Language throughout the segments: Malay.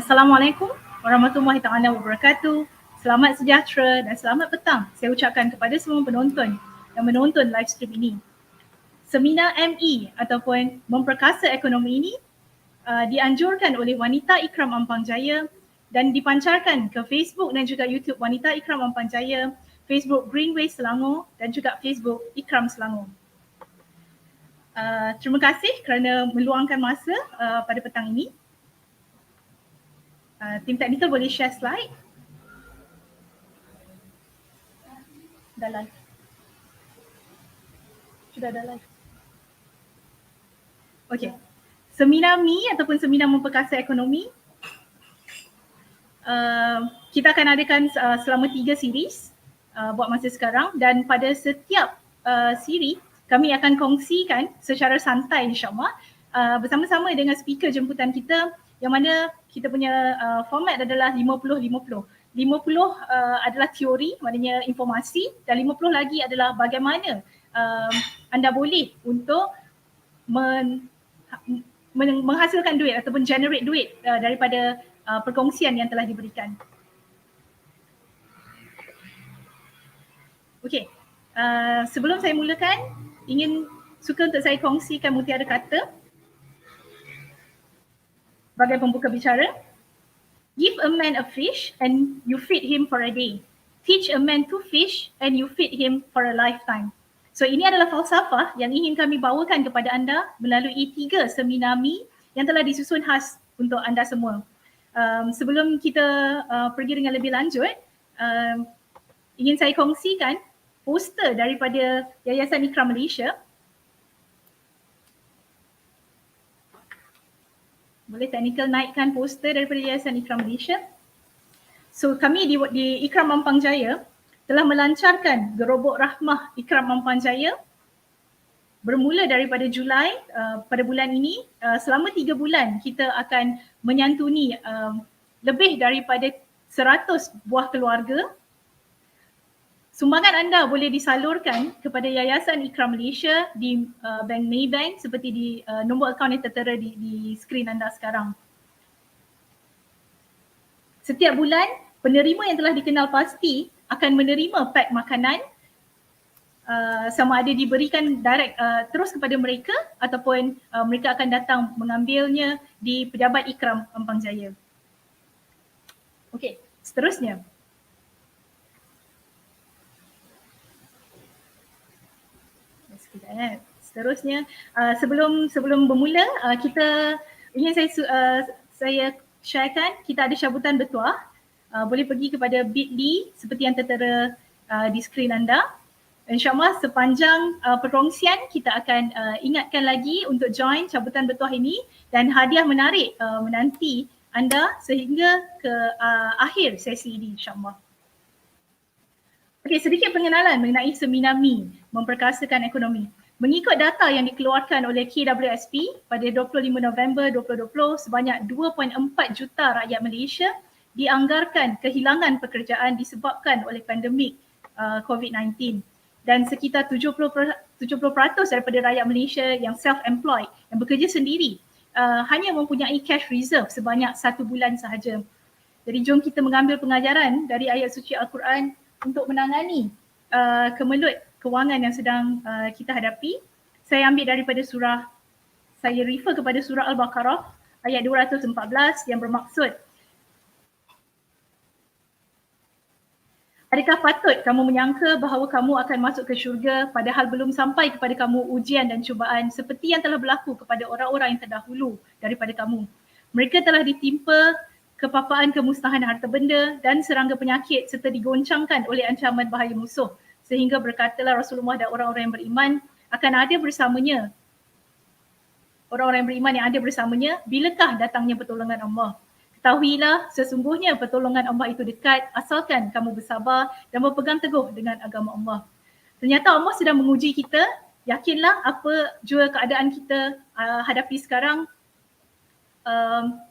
Assalamualaikum warahmatullahi taala wabarakatuh. Selamat sejahtera dan selamat petang saya ucapkan kepada semua penonton yang menonton live stream ini. Seminar ME ataupun Memperkasa Ekonomi ini dianjurkan oleh Wanita Ikram Ampang Jaya dan dipancarkan ke Facebook dan juga YouTube Wanita Ikram Ampang Jaya, Facebook Greenway Selangor dan juga Facebook Ikram Selangor. Terima kasih kerana meluangkan masa pada petang ini. Tim teknikal boleh share slide. Dah live. Sudah dah live. Okey. Seminar ME ataupun Seminar Memperkasa Ekonomi kita akan adakan selama 3 series buat masa sekarang, dan pada setiap siri kami akan kongsikan secara santai insyaAllah bersama-sama dengan speaker jemputan kita, yang mana kita punya format adalah 50-50. 50 adalah teori, maknanya informasi, dan 50 lagi adalah bagaimana anda boleh untuk menghasilkan duit ataupun generate duit daripada perkongsian yang telah diberikan. Okey, sebelum saya mulakan, suka untuk saya kongsikan mutiara kata sebagai pembuka bicara. Give a man a fish and you feed him for a day. Teach a man to fish and you feed him for a lifetime. So ini adalah falsafah yang ingin kami bawakan kepada anda melalui 3 seminar ME yang telah disusun khas untuk anda semua. Sebelum kita pergi dengan lebih lanjut, ingin saya kongsikan poster daripada Yayasan Ikram Malaysia. Boleh teknikal naikkan poster daripada Yayasan Ikram Malaysia. So kami di Ikram Ampang Jaya telah melancarkan Gerobok Rahmah Ikram Ampang Jaya bermula daripada Julai pada bulan ini. Selama 3 bulan kita akan menyantuni lebih daripada 100 buah keluarga. Sumbangan anda boleh disalurkan kepada Yayasan Ikram Malaysia di Bank Maybank seperti di nombor akaun yang tertera di skrin anda sekarang. Setiap bulan, penerima yang telah dikenal pasti akan menerima pack makanan sama ada diberikan direct terus kepada mereka ataupun mereka akan datang mengambilnya di Pejabat Ikram Ampang Jaya. Okey, seterusnya. Seterusnya, sebelum bermula, kita ingin saya sharekan, kita ada syabutan bertuah. Boleh pergi kepada bit.ly seperti yang tertera di skrin anda. InsyaAllah sepanjang perkongsian kita akan ingatkan lagi untuk join cabutan bertuah ini, dan hadiah menarik menanti anda sehingga ke akhir sesi ini insyaAllah. Okey, sedikit pengenalan mengenai seminar ME, Memperkasakan Ekonomi. Mengikut data yang dikeluarkan oleh KWSP pada 25 November 2020, sebanyak 2.4 juta rakyat Malaysia dianggarkan kehilangan pekerjaan disebabkan oleh pandemik COVID-19, dan sekitar 70% daripada rakyat Malaysia yang self-employed, yang bekerja sendiri, hanya mempunyai cash reserve sebanyak 1 bulan sahaja. Jadi jom kita mengambil pengajaran dari ayat suci Al-Quran untuk menangani kemelut kewangan yang sedang kita hadapi. Saya ambil daripada saya refer kepada surah Al-Baqarah ayat 214 yang bermaksud, adakah patut kamu menyangka bahawa kamu akan masuk ke syurga padahal belum sampai kepada kamu ujian dan cubaan seperti yang telah berlaku kepada orang-orang yang terdahulu daripada kamu. Mereka telah ditimpa kepapaan kemusnahan harta benda dan serangga penyakit serta digoncangkan oleh ancaman bahaya musuh, sehingga berkatalah Rasulullah dan orang-orang yang beriman akan ada bersamanya. Orang-orang yang beriman yang ada bersamanya, bilakah datangnya pertolongan Allah? Ketahuilah sesungguhnya pertolongan Allah itu dekat asalkan kamu bersabar dan berpegang teguh dengan agama Allah. Ternyata Allah sedang menguji kita. Yakinlah apa jua keadaan kita hadapi sekarang,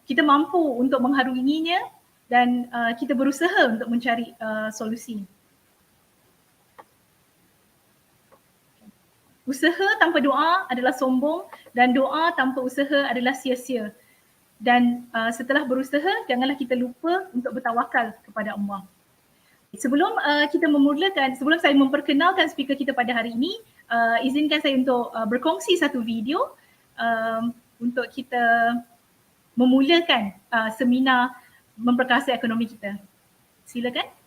kita mampu untuk mengharunginya dan kita berusaha untuk mencari solusi. Usaha tanpa doa adalah sombong dan doa tanpa usaha adalah sia-sia. dan setelah berusaha janganlah kita lupa untuk bertawakal kepada Allah. Sebelum sebelum saya memperkenalkan speaker kita pada hari ini, izinkan saya untuk berkongsi satu video untuk kita memulakan seminar memperkasa ekonomi kita. Silakan.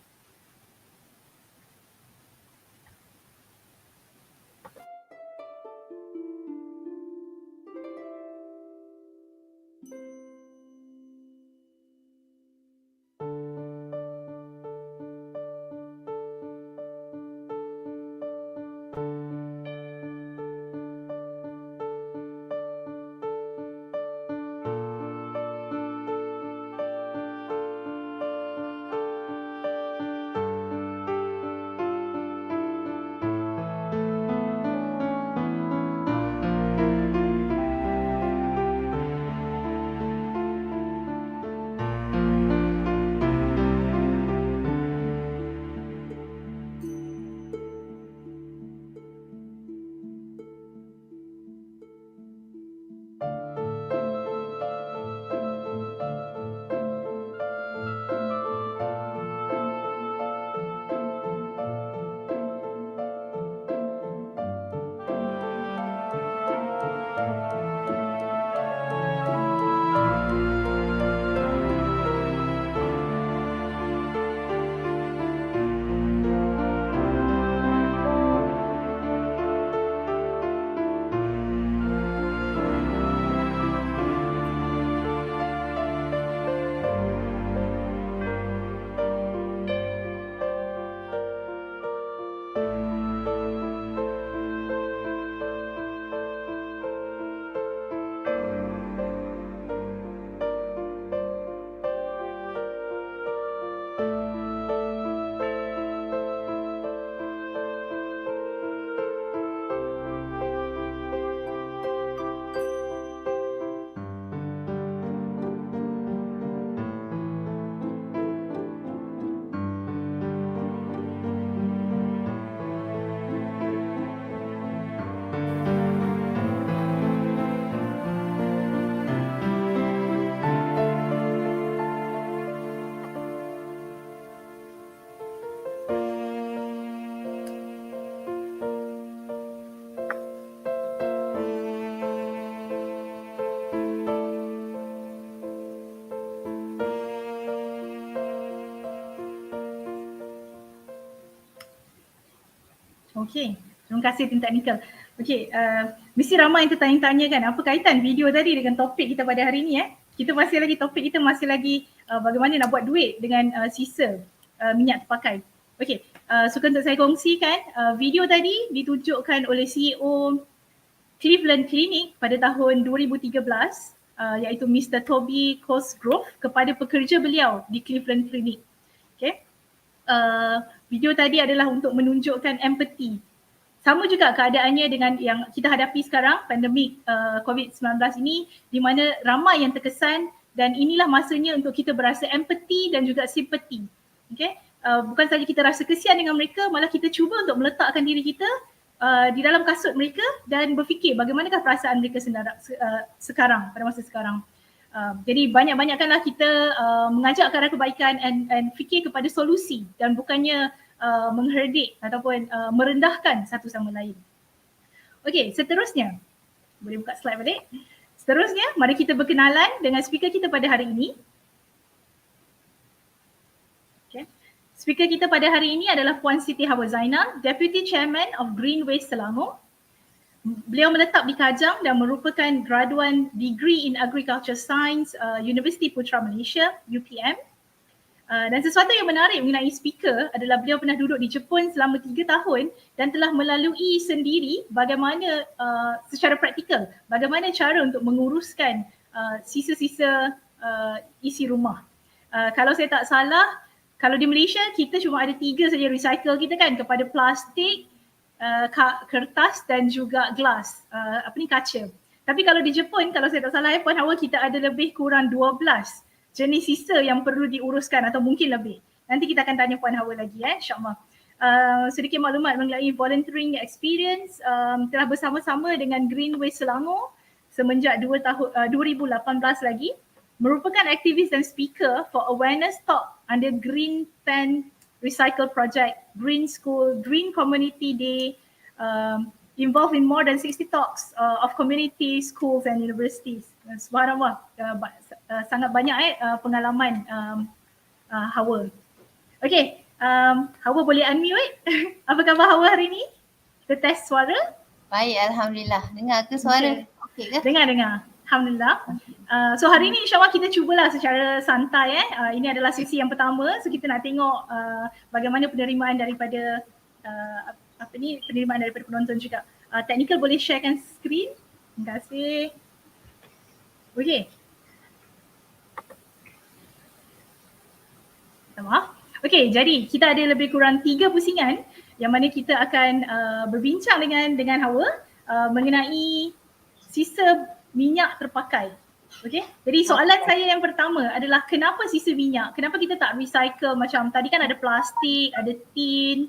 Okey, terima kasih Tim Teknikal. Okey, mesti ramai yang tertanya-tanya kan apa kaitan video tadi dengan topik kita pada hari ini Kita topik kita masih lagi bagaimana nak buat duit dengan sisa minyak terpakai. Okey, suka untuk saya kongsikan video tadi ditunjukkan oleh CEO Cleveland Clinic pada tahun 2013 iaitu Mr. Toby Cosgrove kepada pekerja beliau di Cleveland Clinic. Okey. Video tadi adalah untuk menunjukkan empathy. Sama juga keadaannya dengan yang kita hadapi sekarang, pandemik COVID-19 ini, di mana ramai yang terkesan dan inilah masanya untuk kita berasa empathy dan juga simpati. Okay? Bukan saja kita rasa kesian dengan mereka, malah kita cuba untuk meletakkan diri kita di dalam kasut mereka dan berfikir bagaimanakah perasaan mereka sekarang, pada masa sekarang. Jadi banyak-banyakkanlah kita mengajak ke arah kebaikan and fikir kepada solusi dan bukannya mengherdik ataupun merendahkan satu sama lain. Okey, seterusnya. Boleh buka slide balik. Seterusnya, mari kita berkenalan dengan speaker kita pada hari ini. Okay. Speaker kita pada hari ini adalah Puan Siti Hawa Zainal, Deputy Chairman of Greenways Selangor. Beliau menetap di Kajang dan merupakan graduan Degree in Agriculture Science Universiti Putra Malaysia, UPM. Dan sesuatu yang menarik mengenai speaker adalah beliau pernah duduk di Jepun selama 3 tahun dan telah melalui sendiri bagaimana secara praktikal, bagaimana cara untuk menguruskan sisa-sisa isi rumah. Kalau saya tak salah, kalau di Malaysia kita cuma ada 3 saja recycle kita kan, kepada plastik, kertas dan juga gelas, kaca. Tapi kalau di Jepun, kalau saya tak salah Puan Hawa, kita ada lebih kurang 12 jenis sisa yang perlu diuruskan atau mungkin lebih. Nanti kita akan tanya Puan Hawa lagi insyaAllah. Sedikit maklumat mengenai volunteering experience, telah bersama-sama dengan Greenways Selangor semenjak 2018 lagi. merupakan aktivis dan speaker for awareness talk under Green 10 Recycle Project, Green School, Green Community Day, involved in more than 60 talks of community, schools and universities. Subhanallah, sangat banyak pengalaman Hawa. Okay, Hawa boleh unmute. Apa khabar Hawa hari ni? Kita test suara. Baik, Alhamdulillah. Dengar ke suara? Okey ke? Dengar. Alhamdulillah. So hari ni insyaAllah kita cubalah secara santai. Ini adalah sesi yang pertama. So kita nak tengok bagaimana penerimaan daripada penerimaan daripada penonton juga. Technical boleh sharekan skrin. Terima kasih. Okay. Minta maaf. Okay, jadi kita ada lebih kurang 3 pusingan yang mana kita akan berbincang dengan Hawa mengenai sisa minyak terpakai. Okay, jadi soalan saya yang pertama adalah kenapa sisa minyak? Kenapa kita tak recycle macam tadi kan ada plastik, ada tin,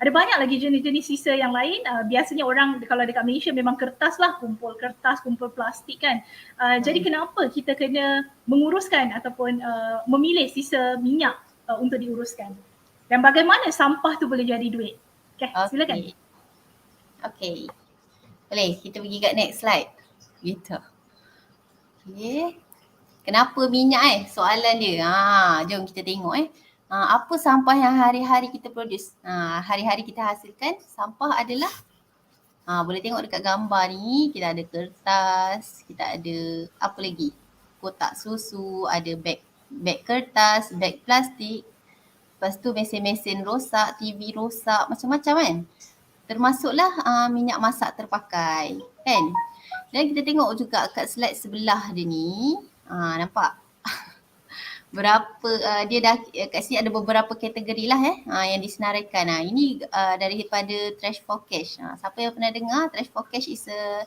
ada banyak lagi jenis-jenis sisa yang lain. Biasanya orang kalau dekat Malaysia memang kertas lah, kumpul kertas, kumpul plastik kan. Jadi kenapa kita kena menguruskan ataupun memilih sisa minyak untuk diuruskan? Dan bagaimana sampah tu boleh jadi duit? Okay, silakan. Okay. Boleh, kita pergi kat next slide. Gitu. Okay. Kenapa minyak soalan dia. Jom kita tengok apa sampah yang hari-hari kita produce. Hari-hari kita hasilkan sampah adalah boleh tengok dekat gambar ni, kita ada kertas, kita ada apa lagi? Kotak susu, ada beg kertas, beg plastik. Lepas tu mesin-mesin rosak, TV rosak, macam-macam kan. Termasuklah minyak masak terpakai kan. Dan kita tengok juga kat slide sebelah dia ni, nampak berapa dia dah kat sini ada beberapa kategori lah yang disenaraikan. Ini daripada Trash for Cash. Siapa yang pernah dengar, Trash for Cash is a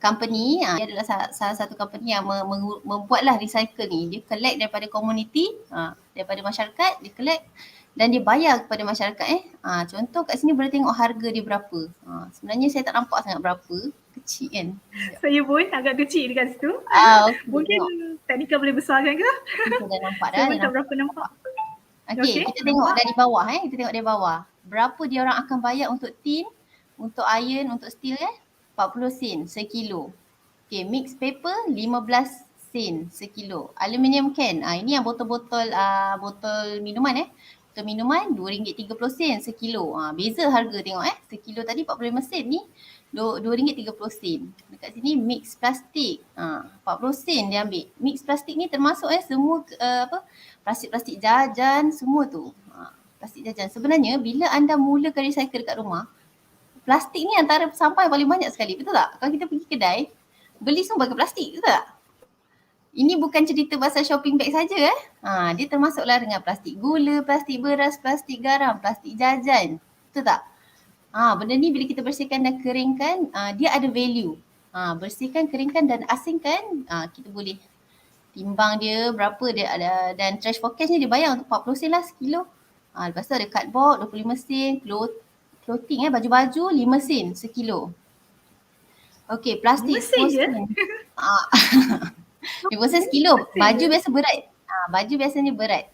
company, dia adalah salah satu company yang membuatlah recycle ni. Dia collect daripada community, daripada masyarakat, dia collect dan dia bayar kepada masyarakat. Contoh kat sini boleh tengok harga dia berapa. Sebenarnya saya tak nampak sangat berapa, kecil kan. Saya pun agak kecil dekat situ. Okay, mungkin teknikal boleh besarkan ke? Kita dah nampak dah. Saya pun tak berapa nampak. Okay, kita tengok dari bawah. Kita tengok dari bawah. Berapa dia orang akan bayar untuk tin, untuk iron, untuk steel 40 sen sekilo. Okay, mixed paper 15 sen sekilo. Aluminium can, ini yang botol-botol botol minuman Botol minuman RM2.30 sekilo. Beza harga tengok sekilo tadi 45 sen ni RM2.30. Dekat sini mix plastik 40 sen dia ambil. Mix plastik ni termasuk semua plastik-plastik jajan semua tu. Plastik jajan. Sebenarnya bila anda mulakan recycle dekat rumah, plastik ni antara sampah yang paling banyak sekali, betul tak? Kalau kita pergi kedai, beli semua pakai plastik, betul tak? Ini bukan cerita pasal shopping bag saja dia termasuklah dengan plastik gula, plastik beras, plastik garam, plastik jajan, betul tak? Benda ni bila kita bersihkan dan keringkan, dia ada value. Bersihkan, keringkan dan asingkan, kita boleh timbang dia berapa dia ada. Dan trash for cash ni dia bayar untuk 40 sen lah sekilo. Lepas tu ada cardboard 25 sen, clothing baju-baju 5 sen sekilo. Okey, plastik 5 sen je? 5 sen sekilo. Baju biasa berat. Baju biasanya berat.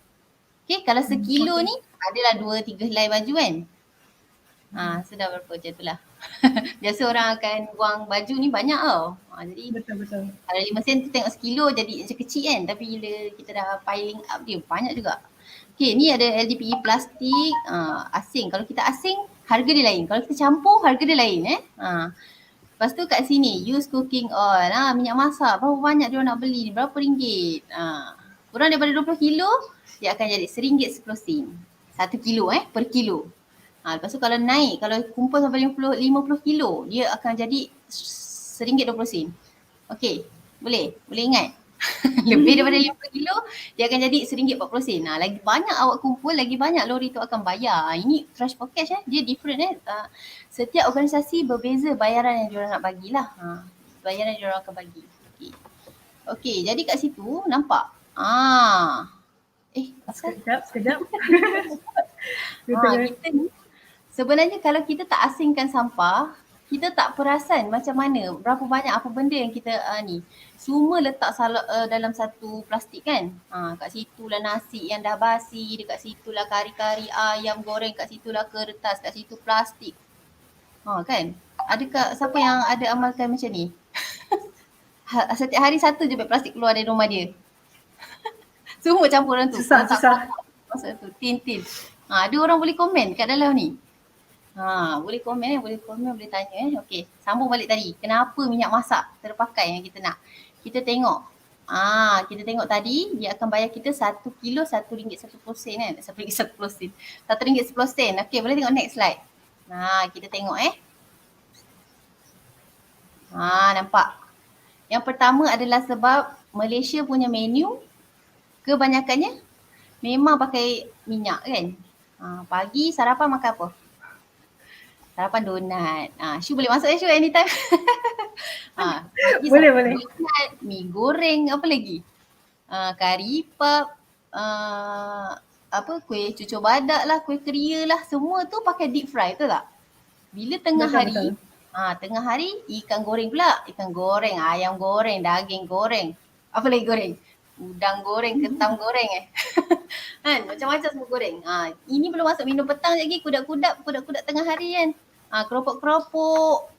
Okey, kalau sekilo ni adalah 2-3 helai baju kan. Sudah berapa macam itulah. Biasa orang akan buang baju ni banyak tau. Jadi betul. Kalau 5 sen tu tengok sekilo jadi macam kecil kan. Tapi bila kita dah piling up dia banyak juga. Okay, ni ada LDPE plastik asing. Kalau kita asing harga dia lain. Kalau kita campur harga dia lain Lepas tu kat sini use cooking oil, minyak masak berapa banyak dia orang nak beli ni, berapa ringgit. Kurang daripada 20 kilo dia akan jadi RM1.10 sen. 1 kilo per kilo. Lepas tu kalau naik, kalau kumpul sampai 50 kilo dia akan jadi RM1.20 sen. Okey, boleh ingat. Lebih daripada 50 kilo dia akan jadi RM1.40 sen. Lagi banyak awak kumpul, lagi banyak lori tu akan bayar. Ini trash for cash dia different setiap organisasi berbeza bayaran yang diorang nak bagilah. Bayaran yang diorang akan bagi. Okey, jadi kat situ nampak. Sekejap. Kita ni sebenarnya kalau kita tak asingkan sampah, kita tak perasan macam mana, berapa banyak apa benda yang kita ni. Semua letak dalam satu plastik kan. Kat situ lah nasi yang dah basi, dekat situ lah kari-kari ayam goreng, kat situ lah kertas, kat situ plastik. Kan? Adakah siapa yang ada amalkan macam ni? Setiap hari satu je beg plastik keluar dari rumah dia. Semua campuran tu. Susah. Masa tu, tin. Ada orang boleh komen kat dalam ni. Boleh komen, boleh tanya. Okey, sambung balik tadi. Kenapa minyak masak terpakai yang kita nak? Kita tengok. Kita tengok tadi dia akan bayar kita 1 kilo RM1.10 kan? RM1.10. RM1.10. Okey, boleh tengok next slide. Kita tengok nampak. Yang pertama adalah sebab Malaysia punya menu kebanyakannya memang pakai minyak kan. Pagi sarapan makan apa? Sarapan donat. Syu boleh masuk Syu anytime. Boleh. Donat, mi goreng, apa lagi? Kari pap, kuih cucur badak lah, kuih keria lah. Semua tu pakai deep fry, betul tak? Bila tengah hari, tengah hari ikan goreng pula. Ikan goreng, ayam goreng, daging goreng. Apa lagi goreng? Udang goreng, ketam goreng kan, macam-macam semua goreng. Ini belum masuk minum petang lagi, kudat-kudat tengah hari kan. Keropok-keropok,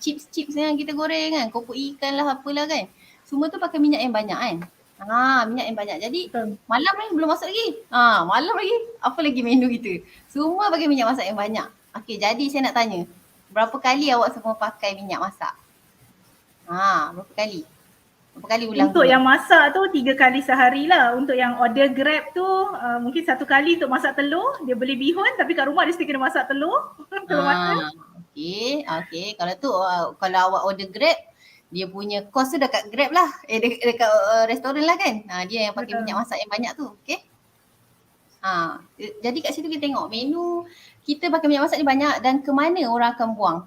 chips yang kita goreng kan, kopok ikan lah apalah kan. Semua tu pakai minyak yang banyak kan. Minyak yang banyak. Jadi malam ni belum masuk lagi. Malam lagi, apa lagi menu kita? Semua pakai minyak masak yang banyak. Okey, jadi saya nak tanya, berapa kali awak semua pakai minyak masak? Berapa kali? Berapa kali ulang? Untuk yang masak tu 3 kali sehari lah. Untuk yang order Grab tu mungkin 1 kali untuk masak telur. Dia beli bihun tapi kat rumah dia still kena masak telur. Telur mata. Okey. Kalau tu kalau awak order Grab, dia punya kos tu dekat Grab lah. Dekat restoran lah kan. Dia yang pakai minyak masak yang banyak tu. Okey. Jadi kat situ kita tengok menu kita pakai minyak masak ni banyak dan ke mana orang akan buang.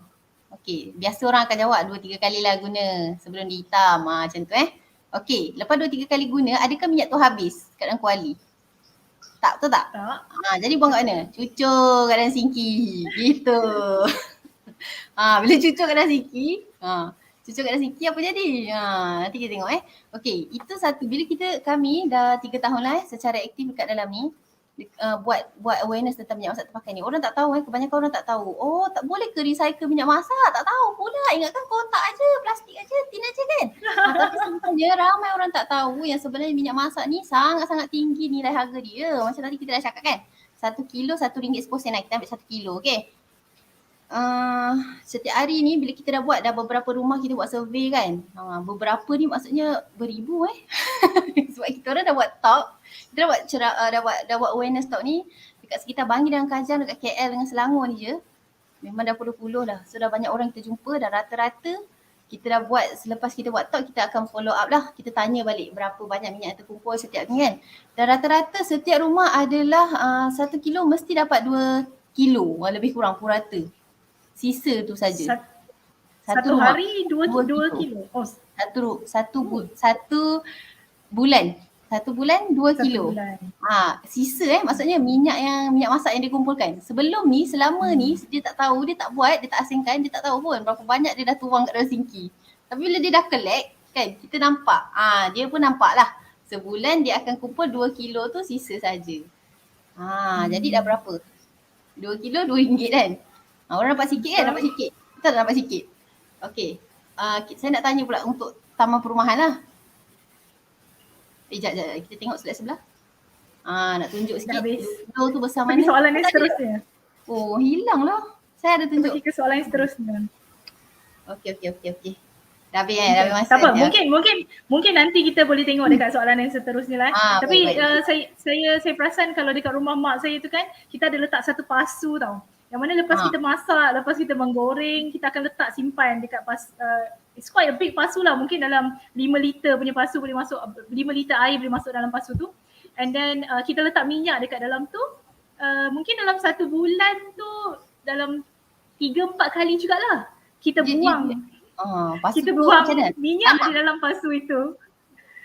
Okey, biasa orang akan jawab 2-3 kali lah guna sebelum dihitam. Macam tu Okey, lepas 2-3 kali guna, adakah minyak tu habis kat dalam kuali? Tak, betul tak? Tak. Jadi buang kat mana? Cucur kat dalam sinki. Gitu. Bila cucur kat dalam sinki, apa jadi? Nanti kita tengok Okey, itu satu. Bila kami dah 3 tahun lah secara aktif dekat dalam ni, buat awareness tentang minyak masak terpakai ni. Orang tak tahu kebanyakan orang tak tahu. Tak boleh ke recycle minyak masak? Tak tahu pula. Ingatkan kotak aja, plastik aja, tin aja kan. Tapi sebenarnya ramai orang tak tahu yang sebenarnya minyak masak ni sangat-sangat tinggi nilai harga dia. Macam tadi kita dah cakap kan. 1 kilo RM1.10. Kita ambil 1 kilo, okey. Setiap hari ni bila kita dah beberapa rumah kita buat survey kan. Beberapa ni maksudnya beribu sebab kita orang dah buat talk. Kita dah buat awareness talk ni dekat sekitar Bangi dan Kajang, dekat KL dengan Selangor ni je. Memang dah puluh-puluh dah. So dah banyak orang kita jumpa, dah rata-rata kita dah buat, selepas kita buat talk kita akan follow up lah. Kita tanya balik berapa banyak minyak yang terkumpul setiap ni kan. Dan rata-rata setiap rumah adalah 1 kilo mesti dapat 2 kilo lebih kurang purata. Sisa tu saja. Satu hari 2 kilo. Satu bulan. 1 bulan 2 kilo. Sisa maksudnya minyak masak yang dikumpulkan. Sebelum ni, selama ni dia tak tahu, dia tak buat, dia tak asingkan, dia tak tahu pun berapa banyak dia dah tuang kat dalam sinki. Tapi bila dia dah collect kan, kita nampak. Dia pun nampak lah. Sebulan dia akan kumpul 2 kilo tu sisa saja. Jadi dah berapa? 2 kilo RM2 kan? Orang dapat sikit kan? Dapat sikit. Kita dah dapat sikit. Okey. Saya nak tanya pula untuk taman perumahan lah. Sekejap. Kita tengok sebelah. Nak tunjuk sikit. Window tu besar mana. Soalan yang seterusnya. Hilang lah. Saya ada tunjuk. Pergi ke soalan yang seterusnya. Okey. Dah habis masa. Tak apa. Mungkin nanti kita boleh tengok dekat soalan yang seterusnya lah. Tapi saya perasan kalau dekat rumah mak saya tu kan, kita ada letak satu pasu tau. Yang mana lepas kita masak, lepas kita menggoreng, kita akan letak simpan dekat it's quite a big pasu lah. Mungkin dalam 5 liter punya pasu boleh masuk, 5 liter air boleh masuk dalam pasu tu. And then kita letak minyak dekat dalam tu. Mungkin dalam 1 bulan tu dalam 3-4 kali jugalah kita buang. Kita buang minyak di dalam pasu itu.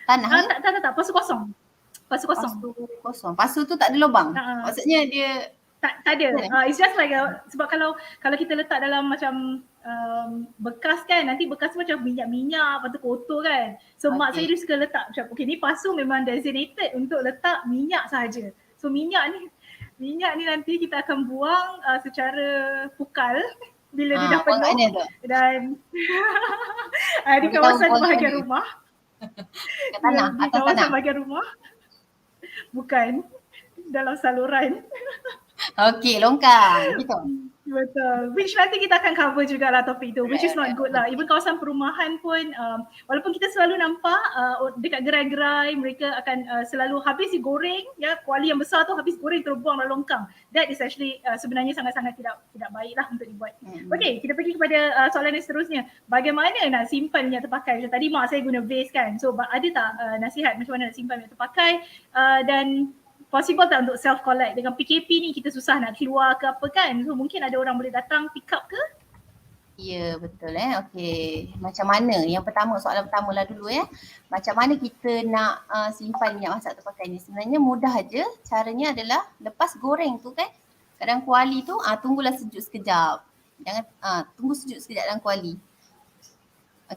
Tanah? Tak. Pasu kosong. Pasu tu tak ada lubang? Maksudnya dia Tak ada. It's just like sebab kalau kita letak dalam macam bekas kan, nanti bekas macam minyak-minyak, lepas tu kotor kan. So mak saya dia suka letak macam okay ni pasu memang designated untuk letak minyak sahaja. So minyak ni nanti kita akan buang secara pukal bila dia dah penuh dan di kawasan bahagian rumah. Kat tanah, di atas kawasan tanah. bahagian rumah. Bukan dalam saluran. Okey, longkang. Gitu. Betul. Which nanti kita akan cover jugalah topik tu. Which is not good lah. Even kawasan perumahan pun walaupun kita selalu nampak dekat gerai-gerai mereka akan selalu habis digoreng ya, kuali yang besar tu habis goreng terus buang dalam longkang. That is actually sebenarnya sangat-sangat tidak baik lah untuk dibuat. Okay, kita pergi kepada soalan yang seterusnya. Bagaimana nak simpan minyak terpakai? Macam tadi mak saya guna vase kan. So ada tak nasihat macam mana nak simpan minyak terpakai dan possible tak untuk self collect? Dengan PKP ni kita susah nak keluar ke apa kan, so mungkin ada orang boleh datang pick up ke? Ya, betul Okey, macam mana? Yang pertama, soalan pertama lah dulu macam mana kita nak simpan minyak masak terpakai ni? Sebenarnya mudah aja. Caranya adalah lepas goreng tu kan, kadang kuali tu tunggulah sejuk sekejap. Jangan tunggu sejuk sekejap dalam kuali.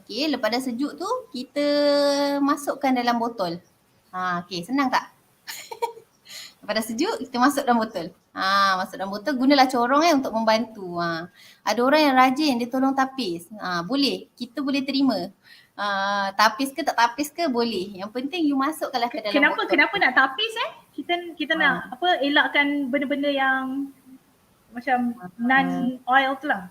Okey, lepas dah sejuk tu kita masukkan dalam botol. Okey, senang tak? Lepas dah sejuk, kita masuk dalam botol. Masuk dalam botol, gunalah corong untuk membantu. Ada orang yang rajin, dia tolong tapis. Boleh, kita boleh terima. Tapis ke tak tapis ke boleh. Yang penting you masukkanlah ke dalam botol. Kenapa nak tapis Kita nak elakkan benda-benda yang macam non-oil tu lah.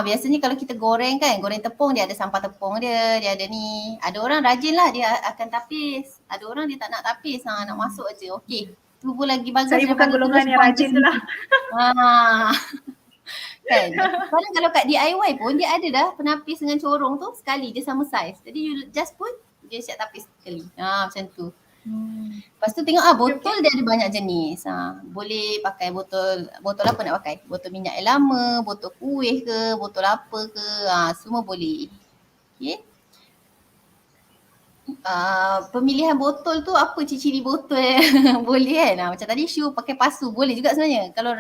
Biasanya kalau kita goreng kan, goreng tepung dia ada sampah tepung dia ada ni. Ada orang rajin lah dia akan tapis. Ada orang dia tak nak tapis, nak masuk aja. Okey. Tu pun lagi bagus. Saya bukan golongan yang rajin tu lah. Kan. Kalau kat DIY pun dia ada dah penapis dengan corong tu sekali dia sama saiz. Jadi you just put dia siap tapis sekali. Macam tu. Lepas tu tengok botol dia ada banyak jenis. Boleh pakai botol apa nak pakai? Botol minyak air lama, botol kuih ke, botol apa ke, semua boleh. Okey. Pemilihan botol tu apa ciri-ciri botol boleh kan? Macam tadi Shu pakai pasu boleh juga sebenarnya. Kalau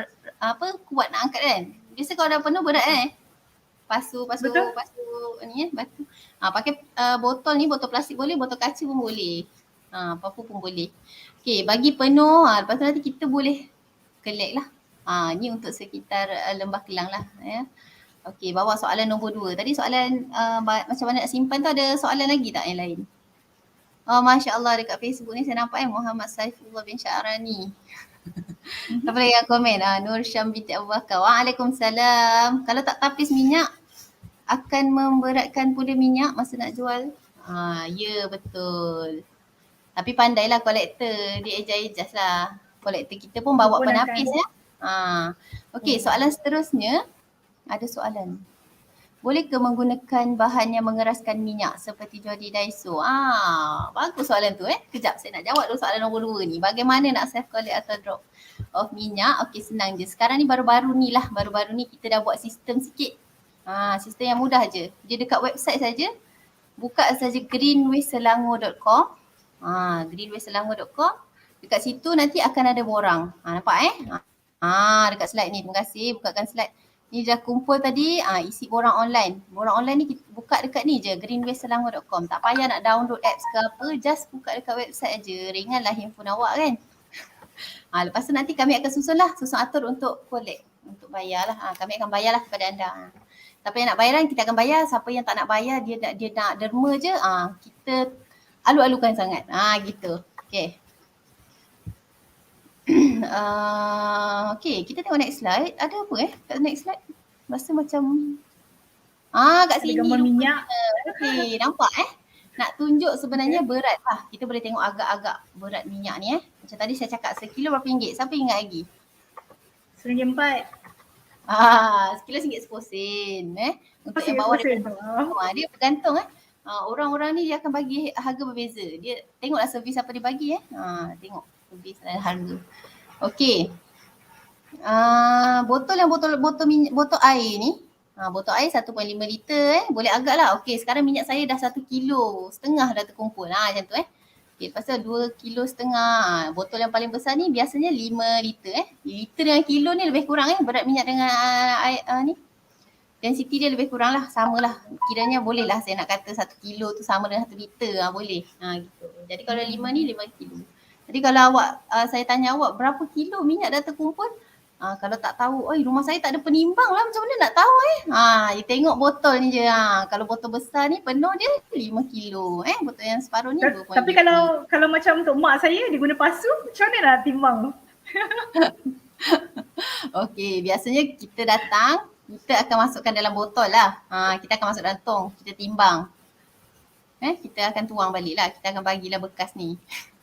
kuat nak angkat kan. Biasa kalau dah penuh berat pasu ni batu. Pakai botol ni, botol plastik boleh, botol kaca pun boleh. Apa-apa pun boleh. Okey, bagi penuh lepas tu nanti kita boleh collect lah. Ni untuk sekitar Lembah Kelang lah ya. Okey, bawa soalan nombor 2. Tadi soalan macam mana nak simpan tu, ada soalan lagi tak yang lain? Masya Allah dekat Facebook ni saya nampak Muhammad Saifullah bin Syarani. Siapa lagi yang komen? Nur Syam binti Abu Bakar. Waalaikumsalam. Kalau tak tapis minyak akan memberatkan pula minyak masa nak jual. Ya betul. Tapi pandailah kolektor, dia ejas lah. Kolektor kita pun bawa penapis ya. Okey, soalan seterusnya. Ada soalan. Boleh ke menggunakan bahan yang mengeraskan minyak seperti jual di Daiso? Bagus soalan tu Kejap saya nak jawab dulu soalan nombor 2 ni. Bagaimana nak self collect atau drop off minyak? Okey, senang je. Sekarang ni baru-baru ni kita dah buat sistem sikit. Sistem yang mudah je. Dia dekat website saja. Buka saja greenwayselangor.com. greenwayselangor.com. Dekat situ nanti akan ada borang. Nampak dekat slide ni. Terima kasih. Bukakan slide. Ni dah kumpul tadi, isi borang online. Borang online ni kita buka dekat ni je, greenwayselangor.com. Tak payah nak download apps ke apa, just buka dekat website aje. Ringanlah handphone awak kan. Lepas tu nanti kami akan susun atur untuk collect, untuk bayar lah. Kami akan bayar lah kepada anda. Siapa yang nak bayaran, kita akan bayar. Siapa yang tak nak bayar, dia nak derma je, kita alu-alukan sangat. Gitu. Okay. Okay, kita tengok next slide. Ada apa kat next slide? Rasa macam kat sini gambar minyak. Okay, nampak nak tunjuk sebenarnya berat lah. Kita boleh tengok agak-agak berat minyak ni Macam tadi saya cakap sekilo berapa ringgit? Siapa ingat lagi? RM1.04. Sekilo RM1.10 Untuk yang bawah dia bergantung orang-orang ni dia akan bagi harga berbeza. Dia tengoklah servis apa dia bagi tengok servis dan harga. Okey. Botol air ni. Botol air 1.5 liter boleh agak lah. Okey, sekarang minyak saya dah 1.5 kilo dah terkumpul. Macam tu Okay, lepas tu 2,5 kilo. Botol yang paling besar ni biasanya 5 liter Liter dengan kilo ni lebih kurang berat minyak dengan air ni. Density dia lebih kurang lah, sama lah. Kiranya boleh lah saya nak kata 1 kilo tu sama dengan 1 liter boleh. Gitu. Jadi kalau 5 ni 5 kilo. Jadi kalau awak, saya tanya awak berapa kilo minyak dah terkumpul? Kalau tak tahu, rumah saya tak ada penimbang lah, macam mana nak tahu you tengok botol ni je. Kalau botol besar ni penuh dia 5 kilo. Botol yang separuh ni 2.5. Tapi kalau macam untuk mak saya dia guna pasu, macam mana nak timbang? Okey, biasanya kita datang, kita akan masukkan dalam botol lah. Kita akan masuk dalam tong, kita timbang. Kita akan tuang balik lah, kita akan bagilah bekas ni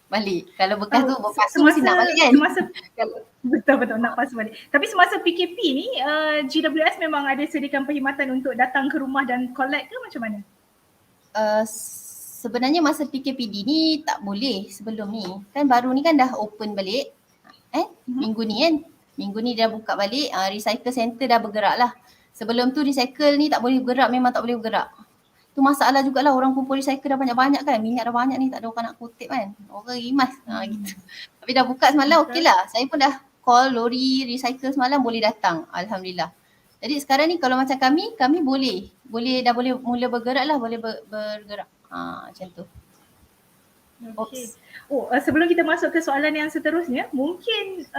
balik. Kalau bekas tu pasu mesti nak balik kan? Betul nak pasu balik. Tapi semasa PKP ni, GWS memang ada sediakan perkhidmatan untuk datang ke rumah dan collect ke macam mana? Sebenarnya masa PKPD ni tak boleh sebelum ni. Kan baru ni kan dah open balik. Minggu ni kan. Minggu ni dah buka balik, recycle center dah bergerak lah. Sebelum tu recycle ni tak boleh bergerak, memang tak boleh bergerak. Tu masalah jugalah, orang kumpul recycle dah banyak-banyak kan. Minyak dah banyak ni, tak ada orang nak kutip kan. Orang rimas gitu. Tapi dah buka semalam okey lah. Saya pun dah call lori recycle semalam boleh datang. Alhamdulillah. Jadi sekarang ni kalau macam kami dah boleh mula bergerak lah, boleh bergerak. Macam tu. Okay. Sebelum kita masuk ke soalan yang seterusnya, mungkin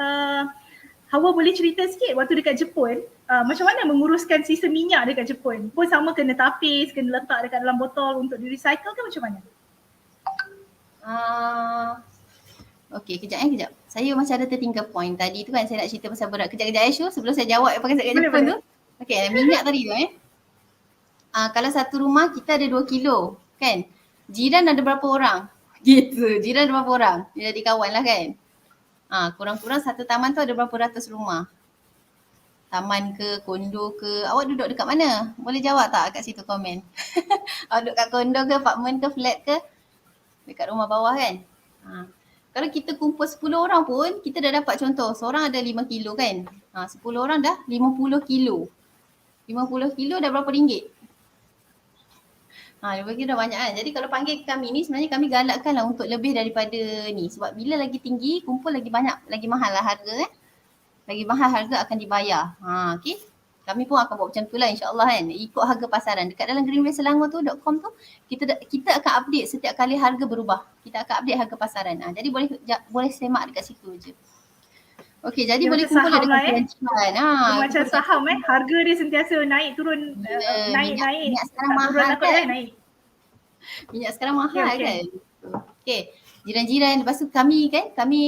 Hawa boleh cerita sikit waktu dekat Jepun, macam mana menguruskan sistem minyak dekat Jepun? Pun sama kena tapis, kena letak dekat dalam botol untuk di-recycle ke macam mana? Kejap. Saya macam ada tertinggal point tadi tu kan, saya nak cerita pasal berat. Kejap Aisyu sebelum saya jawab apa kat Jepun tu. Okay, minyak tadi tu kalau satu rumah kita ada 2 kilo kan. Jiran ada berapa orang? Gitu, jiran ada berapa orang? Dia jadi kawan lah kan. Kurang-kurang satu taman tu ada berapa ratus rumah? Taman ke, kondo ke? Awak duduk dekat mana? Boleh jawab tak kat situ komen? Awak duduk kat kondo ke, apartment ke, flat ke? Dekat rumah bawah kan? Kalau kita kumpul 10 orang pun, kita dah dapat contoh. Seorang ada 5 kilo kan? 10 orang dah 50 kilo. 50 kilo dah berapa ringgit? 50 kilo dah banyak kan? Jadi kalau panggil kami ni, sebenarnya kami galakkan lah untuk lebih daripada ni. Sebab bila lagi tinggi, kumpul lagi banyak, lagi mahal lah harga Lagi mahal harga akan dibayar. Okay. Kami pun akan buat macam tu lah insyaAllah kan. Ikut harga pasaran. Dekat dalam greenwayselangor tu.com tu, kita akan update setiap kali harga berubah. Kita akan update harga pasaran. Jadi boleh semak dekat situ je. Okey, jadi boleh kumpul dekat perancangan. Macam saham harga dia sentiasa naik turun, naik. Minyak sekarang mahal kan? Minyak sekarang mahal kan? Okey, jiran-jiran, lepas tu kami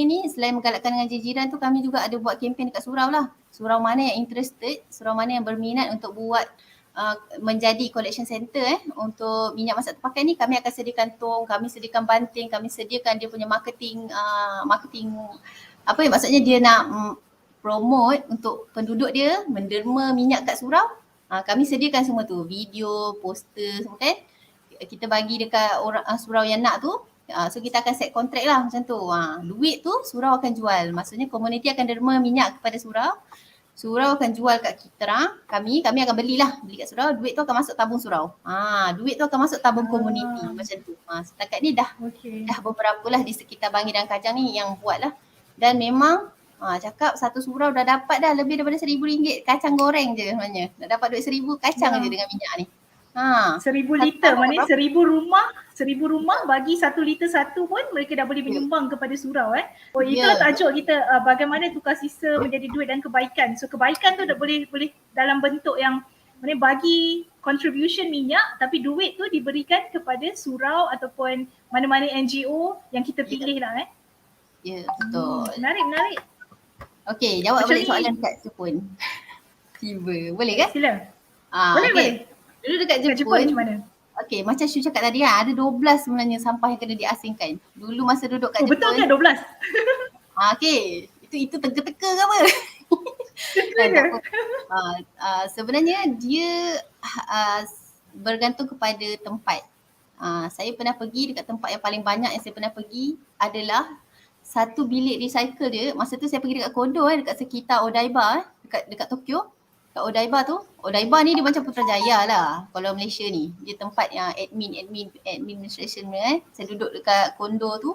ni selain menggalakkan dengan jiran tu, kami juga ada buat kempen dekat surau lah. Surau mana yang interested, surau mana yang berminat untuk buat menjadi collection center untuk minyak masak terpakai ni, kami akan sediakan tong, kami sediakan banting, kami sediakan dia punya marketing maksudnya dia nak promote untuk penduduk dia menderma minyak kat surau. Kami sediakan semua tu, video, poster semua kan. Kita bagi dekat orang surau yang nak tu. So kita akan set kontrak lah macam tu. Duit tu surau akan jual. Maksudnya komuniti akan derma minyak kepada surau. Surau akan jual kat kita, kami akan beli kat surau. Duit tu akan masuk tabung surau. Duit tu akan masuk tabung komuniti macam tu. Setakat ni dah beberapa lah di sekitar Bangi dan Kajang ni yang buat lah. Dan memang cakap satu surau dah dapat dah lebih daripada RM1,000 kacang goreng je sebenarnya. Dah dapat duit RM1,000 kacang je dengan minyak ni. 1,000 liter, maknanya 1,000 rumah bagi 1 liter satu pun mereka dah boleh menyumbang kepada surau itulah tajuk kita, bagaimana tukar sistem menjadi duit dan kebaikan. So kebaikan tu dah boleh dalam bentuk yang bagi contribution minyak, tapi duit tu diberikan kepada surau ataupun mana-mana NGO yang kita pilih lah Ya, betul. Menarik. Okey, jawab balik soalan dekat Jepun. Tiba. Boleh kan? Sila. Boleh. Dulu dekat Jepun macam mana? Okey, macam Syu cakap tadi ada 12 sebenarnya sampah yang kena diasingkan. Dulu masa duduk kat Jepun. Betul ke 12? Okey, itu teka-teka ke apa? Sebenarnya dia bergantung kepada tempat. Saya pernah pergi dekat tempat yang paling banyak yang saya pernah pergi adalah satu bilik recycle dia. Masa tu saya pergi dekat kondo dekat sekitar Odaiba dekat Tokyo. kat Odaiba ni dia macam Putrajaya lah kalau Malaysia ni. Dia tempat yang administration saya duduk dekat kondo tu.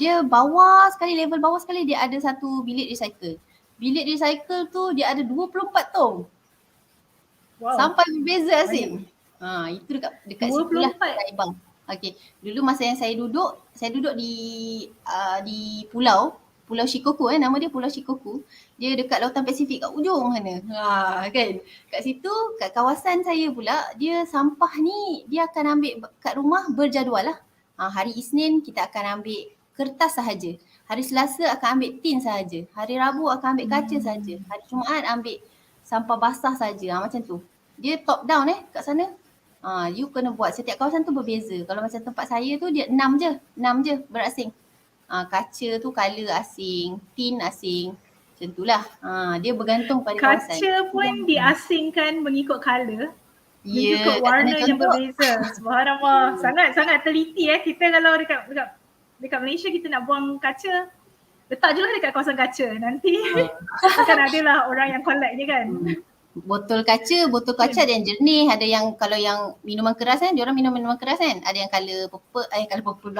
Dia level bawah sekali dia ada satu bilik recycle. Bilik recycle tu dia ada 24 tong. Wow. Sampai berbeza Asim. Itu dekat situ lah Odaiba. Okey, dulu masa yang saya duduk di Pulau Shikoku nama dia Pulau Shikoku. Dia dekat Lautan Pasifik kat ujung sana. Kan. Kat situ kat kawasan saya pula dia sampah ni dia akan ambil kat rumah berjadual lah. Hari Isnin kita akan ambil kertas sahaja. Hari Selasa akan ambil tin sahaja. Hari Rabu akan ambil kaca sahaja. Hari Jumaat ambil sampah basah sahaja. Macam tu. Dia top down kat sana. You kena buat setiap kawasan tu berbeza. Kalau macam tempat saya tu dia 6 je berasing. Kaca tu colour asing, tin asing. Macam tu lah. Dia bergantung pada kawasan. Kaca pun diasingkan mengikut colour. Ya, mengikut warna yang berbeza. Subhanallah. Sangat teliti kita kalau dekat Malaysia kita nak buang kaca, letak je lah dekat kawasan kaca. Nanti akan adalah orang yang collect ni kan. Botol kaca ada yang jernih, ada yang kalau yang minuman keras kan, diorang minum minuman keras kan, ada yang colour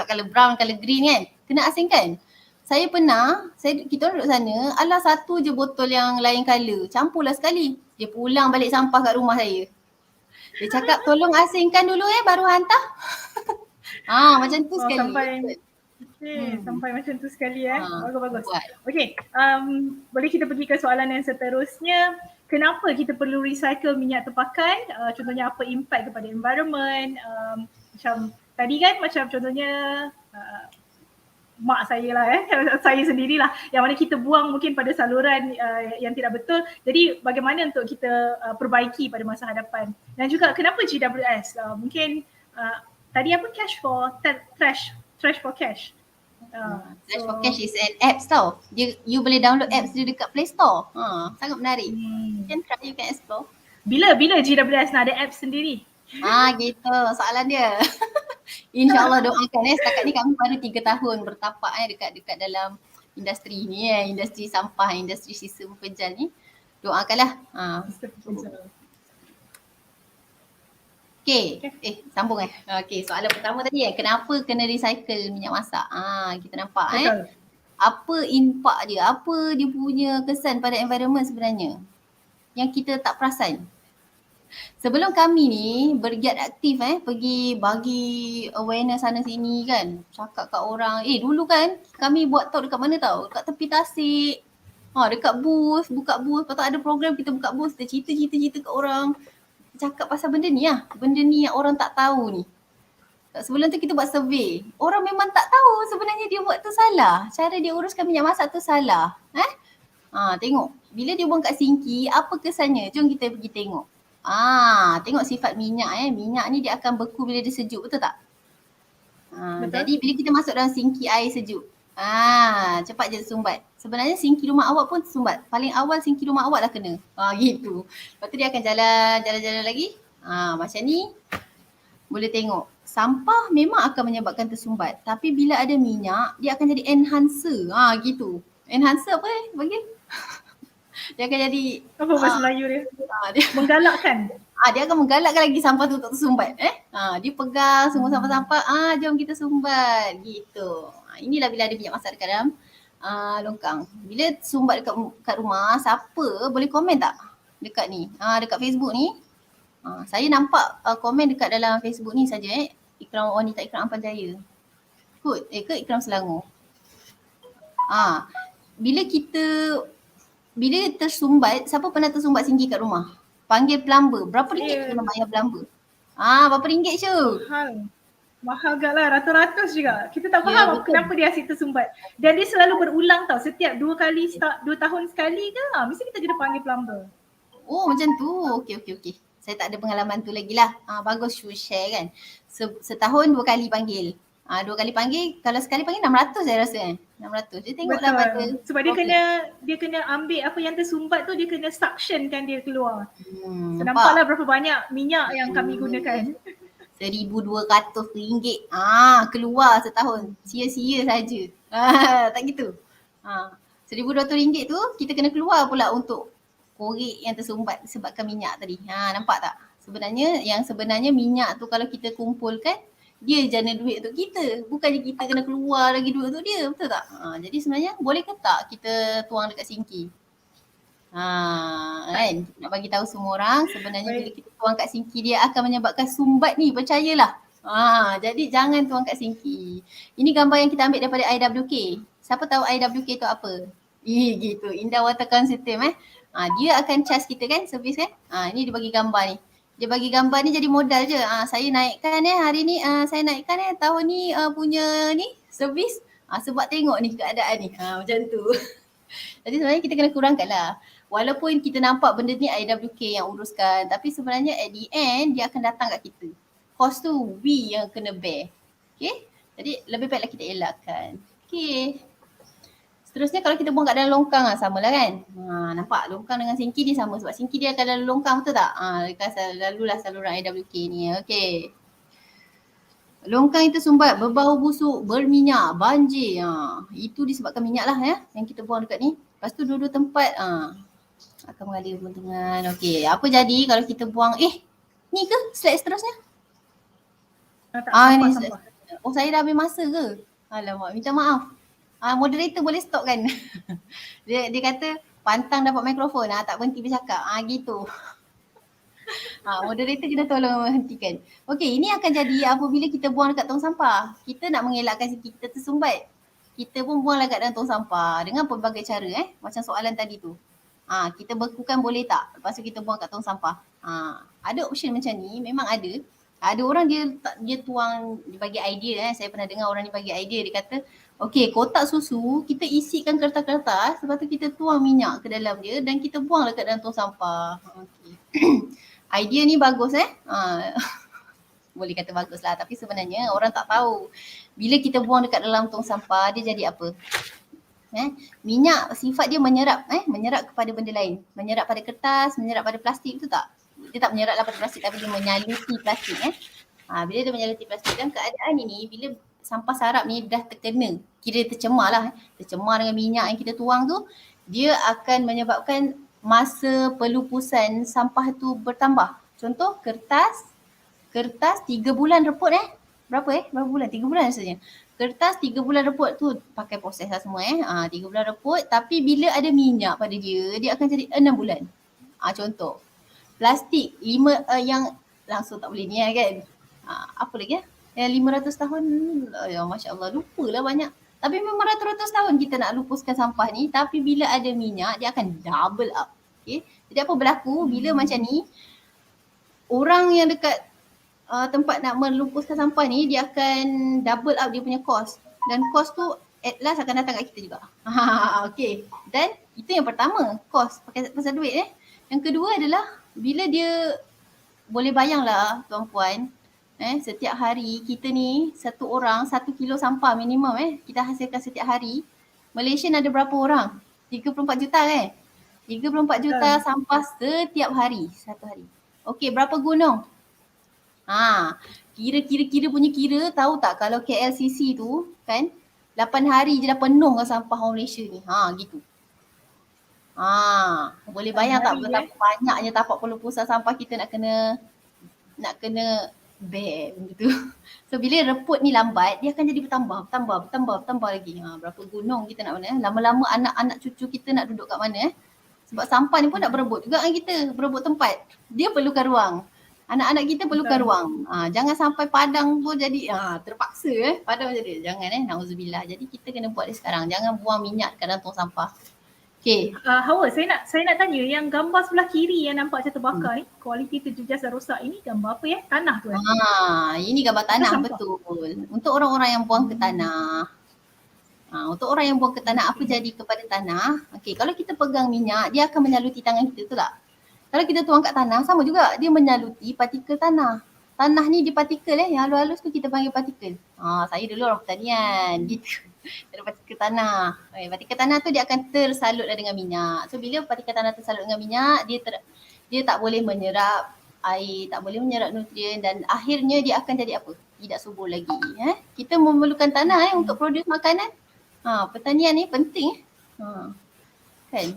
colour brown, colour green kan, kena asingkan. Saya pernah, kita orang duduk sana, alah satu je botol yang lain colour, campurlah sekali. Dia pulang balik sampah kat rumah saya. Dia cakap tolong asingkan dulu baru hantar. Macam tu sekali. Sampai macam tu sekali bagus. Okey, boleh kita pergi ke soalan yang seterusnya. Kenapa kita perlu recycle minyak terpakai? Contohnya apa impact kepada environment? Macam tadi kan macam contohnya mak saya lah saya sendirilah yang mana kita buang mungkin pada saluran yang tidak betul. Jadi bagaimana untuk kita perbaiki pada masa hadapan? Dan juga kenapa GWS? Mungkin tadi apa trash for cash. Trash for Cash is an apps tau. You boleh download apps dia dekat Play Store. Sangat menarik. You can explore. Bila GWS nak ada apps sendiri? Gitu soalan dia. InsyaAllah doakan setakat ni kami baru 3 tahun bertapak dekat dalam industri ni industri sampah, industri sisa berpejal ni. Doakanlah. Okay. Sambung Okay, soalan pertama tadi kenapa kena recycle minyak masak? Kita nampak apa impak dia, apa dia punya kesan pada environment sebenarnya yang kita tak perasan. Sebelum kami ni bergiat aktif pergi bagi awareness sana sini kan, cakap kat orang, dulu kan kami buat tau dekat mana tau, dekat tepi tasik, dekat booth, buka booth, lepas tu ada program kita buka booth, kita cerita kat orang, cakap pasal benda ni yang orang tak tahu ni. Sebelum tu kita buat survey, orang memang tak tahu sebenarnya dia buat tu salah, cara dia uruskan minyak masak tu salah. Tengok, bila dia buang kat sinki, apa kesannya? Jom kita pergi tengok. Tengok sifat minyak minyak ni dia akan beku bila dia sejuk, betul tak? Jadi bila kita masuk dalam sinki air sejuk, cepat je sumbat. Sebenarnya sinki rumah awak pun sumbat. Paling awal sinki rumah awak dah kena. Gitu. Lepas tu dia akan jalan lagi. Macam ni boleh tengok. Sampah memang akan menyebabkan tersumbat. Tapi bila ada minyak, dia akan jadi enhancer. Gitu. Enhancer apa bagi? Dia akan jadi apa bahasa Melayu dia? Menggalakkan. Dia akan menggalakkan lagi sampah tu untuk tersumbat. Dia pegang semua sampah-sampah. Jom kita sumbat. Gitu. Inilah bila ada minyak masak dekat dalam longkang. Bila sumbat dekat rumah, siapa boleh komen tak dekat ni? Dekat Facebook ni. Saya nampak komen dekat dalam Facebook ni saja Ikram Wanita Ikram Ampan Jaya. Ke Ikram Selangor. Bila tersumbat, siapa pernah tersumbat sinki kat rumah? Panggil plumber. Berapa ringgit kena bayar plumber? Berapa ringgit Syul? Mahal gak lah, ratus-ratus juga. Kita tak faham kenapa dia asyik tersumbat. Dan dia selalu berulang tau, setiap 2 tahun sekali ke, mesti kita kena panggil plumber. Macam tu. Okey. Saya tak ada pengalaman tu lagi lah. Bagus Syul share kan. Setahun 2 kali panggil. 2 kali panggil, kalau sekali panggil 600 saya rasa 600. Dia tengoklah pada. Sebab dia kena ambil apa yang tersumbat tu, dia kena suction kan dia keluar. Nampaklah berapa banyak minyak yang kami gunakan. RM1,200 keluar setahun. Sia-sia saja. Tak gitu. RM1,200 tu kita kena keluar pula untuk korek yang tersumbat disebabkan minyak tadi. Nampak tak? Sebenarnya minyak tu kalau kita kumpulkan, dia jana duit untuk kita. Bukannya kita kena keluar lagi duit untuk dia. Betul tak? Jadi sebenarnya boleh ke tak kita tuang dekat sinki? Kan? Nak bagi tahu semua orang sebenarnya bila kita tuang kat sinki dia akan menyebabkan sumbat ni, percayalah. Jadi jangan tuang kat sinki. Ini gambar yang kita ambil daripada IWK. Siapa tahu IWK tu apa? Gitu. Indah Water Consortium dia akan charge kita kan, servis kan. Ini dia bagi gambar ni. Dia bagi gambar ni jadi modal je. Saya naikkan hari ni, saya naikkan tahun ni punya ni servis. Sebab tengok ni keadaan ni. Macam tu. Jadi sebenarnya kita kena kurangkan lah. Walaupun kita nampak benda ni IWK yang uruskan, tapi sebenarnya at the end dia akan datang kat kita. Cost tu we yang kena bear. Okay. Jadi lebih baiklah kita elakkan. Okay. Seterusnya kalau kita buang kat dalam longkang sama lah kan. Nampak longkang dengan sinki dia sama sebab sinki dia akan dalam longkang, betul tak? Lalulah saluran IWK ni. Okay. Longkang itu sumbat, berbau busuk, berminyak, banjir. Itu disebabkan minyak lah yang kita buang dekat ni. Lepas tu dua-dua tempat akan mengalir keuntungan. Okey, apa jadi kalau kita buang ni ke slide seterusnya? Ni slide. Saya dah habis masa ke? Alamak, minta maaf. Moderator boleh stop kan? dia kata pantang dapat mikrofon, tak berhenti bercakap. Gitu. Moderator kena tolong hentikan. Okey, ini akan jadi apabila kita buang dekat tong sampah. Kita nak mengelakkan kita tersumbat. Kita pun buanglah kat dalam tong sampah dengan pelbagai cara macam soalan tadi tu. Kita bekukan boleh tak? Lepas tu kita buang kat tong sampah. Ada option macam ni, memang ada. Ada orang dia tuang, dia bagi idea saya pernah dengar orang ni bagi idea, dia kata okey, kotak susu kita isikan kertas-kertas, lepas tu kita tuang minyak ke dalam dia dan kita buanglah kat dalam tong sampah. Okey. Idea ni bagus boleh kata bagus lah, tapi sebenarnya orang tak tahu bila kita buang dekat dalam tong sampah dia jadi apa. Minyak sifat dia menyerap kepada benda lain, menyerap pada kertas, menyerap pada plastik, betul tak? Dia tak menyeraplah pada plastik tapi dia menyaluti plastik bila dia menyaluti plastik dalam keadaan ini, bila sampah sarap ni dah terkena, kira tercemar lah tercemar dengan minyak yang kita tuang tu, dia akan menyebabkan masa pelupusan sampah tu bertambah. Contoh kertas 3 bulan reput berapa bulan? 3 bulan rasanya. Kertas 3 bulan reput tu pakai proses lah semua 3 bulan reput, tapi bila ada minyak pada dia akan jadi 6 bulan. Contoh. Plastik 5 yang langsung tak boleh ni kan. Apa lagi yang 500 tahun, Masya Allah, lupalah banyak. Tapi memang ratus-ratus tahun kita nak lupuskan sampah ni, tapi bila ada minyak dia akan double up. Okay. Jadi apa berlaku bila macam ni, orang yang dekat tempat nak melupuskan sampah ni dia akan double up dia punya cost, dan cost tu at last akan datang kat kita juga. Okay. Dan itu yang pertama, cost pasal duit Yang kedua adalah bila dia, boleh bayanglah tuan-puan, setiap hari kita ni satu orang 1 kilo sampah minimum kita hasilkan setiap hari. Malaysia ada berapa orang? 34 juta 34 juta sampah setiap hari, satu hari. Okey, berapa gunung? Kira punya kira, tahu tak kalau KLCC tu kan 8 hari je dah penuh dengan sampah orang Malaysia ni. Gitu. Boleh bayang tak betapa banyaknya tapak pelupusan sampah kita nak kena bear gitu. So bila reput ni lambat, dia akan jadi bertambah lagi. Berapa gunung kita nak mana? Lama-lama anak-anak cucu kita nak duduk kat mana Sebab sampah ni pun nak berebut juga kan kita, berebut tempat. Dia perlukan ruang. Anak-anak kita perlukan ruang. Jangan sampai padang pun jadi terpaksa padang jadi. Jangan nauzubillah. Jadi kita kena buat dia sekarang. Jangan buang minyak kat dalam tong sampah. Okay. Hawa, saya nak tanya yang gambar sebelah kiri yang nampak macam terbakar ni, kualiti terjejas dan rosak ini gambar apa Tanah tu ini gambar tanah, betul. Untuk orang-orang yang buang ke tanah. Untuk orang yang buang ke tanah, apa jadi kepada tanah? Okay, kalau kita pegang minyak, dia akan menyaluti tangan kita, betul tak? Kalau kita tuang kat tanah, sama juga. Dia menyaluti partikel tanah. Tanah ni dia partikel yang halus-halus tu kita panggil partikel. Saya dulu orang pertanian, gitu. Ada partikel tanah. Partikel tanah tu dia akan tersalutlah dengan minyak. So bila partikel tanah tersalut dengan minyak, dia tak boleh menyerap air, tak boleh menyerap nutrien, dan akhirnya dia akan jadi apa? Tidak subur lagi. Kita memerlukan tanah untuk produce makanan. Pertanian ni penting. Kan?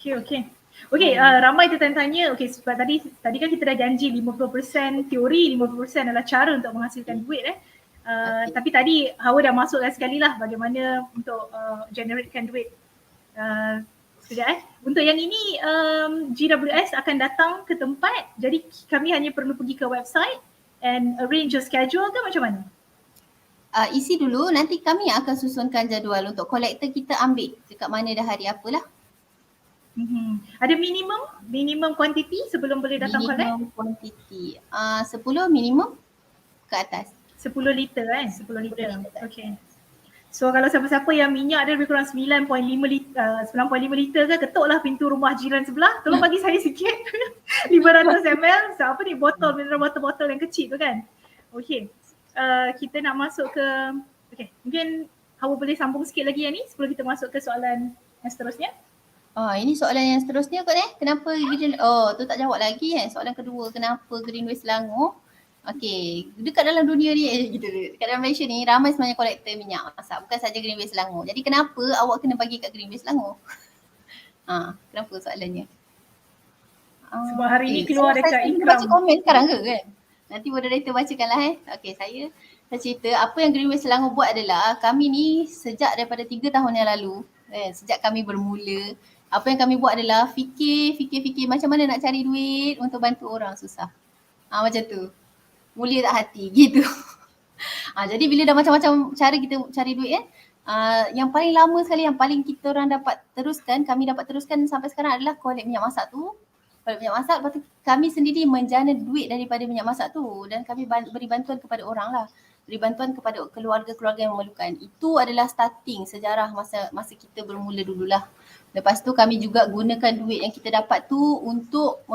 Okay. Okey, ramai tanya-tanya, okey sebab tadi kan kita dah janji 50% teori, 50% adalah cara untuk menghasilkan duit Tapi tadi Hawa dah masukkan sekali lah bagaimana untuk generatekan duit. Sekejap Untuk yang ini GWS akan datang ke tempat, jadi kami hanya perlu pergi ke website and arrange a schedule ke macam mana? Isi dulu, nanti kami akan susunkan jadual untuk kolektor kita ambil dekat mana dah hari apalah. Ada minimum quantity sebelum boleh datang collect? Minimum quantity 10 minimum ke atas. 10 liter 10 liter. Okay. So kalau siapa-siapa yang minyak dia lebih kurang 9.5 liter ke, ketuklah pintu rumah jiran sebelah, tolong bagi saya sikit 500 ml, apa ni, botol, mineral botol yang kecil tu kan. Okay, kita nak masuk ke, okay, mungkin Hawa boleh sambung sikit lagi yang ni sebelum kita masuk ke soalan yang seterusnya. Ini soalan yang seterusnya kot kenapa tu tak jawab lagi soalan kedua, kenapa Greenway Selangor. Okey, dekat dalam dunia ni dekat dalam Malaysia ni ramai sebenarnya kolektor minyak masak, bukan saja Greenway Selangor. Jadi kenapa awak kena bagi kat Greenway Selangor? Kenapa soalannya? Sebab hari ni keluar dekat Ikram. Baca komen sekarang ke kan? Nanti moderator bacakanlah Okey, saya cerita apa yang Greenway Selangor buat adalah kami ni sejak daripada 3 tahun yang lalu sejak kami bermula, apa yang kami buat adalah fikir macam mana nak cari duit untuk bantu orang susah. Macam tu. Mulia tak hati gitu. Jadi bila dah macam-macam cara kita cari duit yang paling lama sekali, yang paling kita orang dapat teruskan, kami dapat teruskan sampai sekarang adalah kolek minyak masak tu. Kolek minyak masak, lepas tu kami sendiri menjana duit daripada minyak masak tu dan kami beri bantuan kepada orang lah. Beri bantuan kepada keluarga-keluarga yang memerlukan. Itu adalah starting sejarah masa kita bermula dululah. Lepas tu kami juga gunakan duit yang kita dapat tu untuk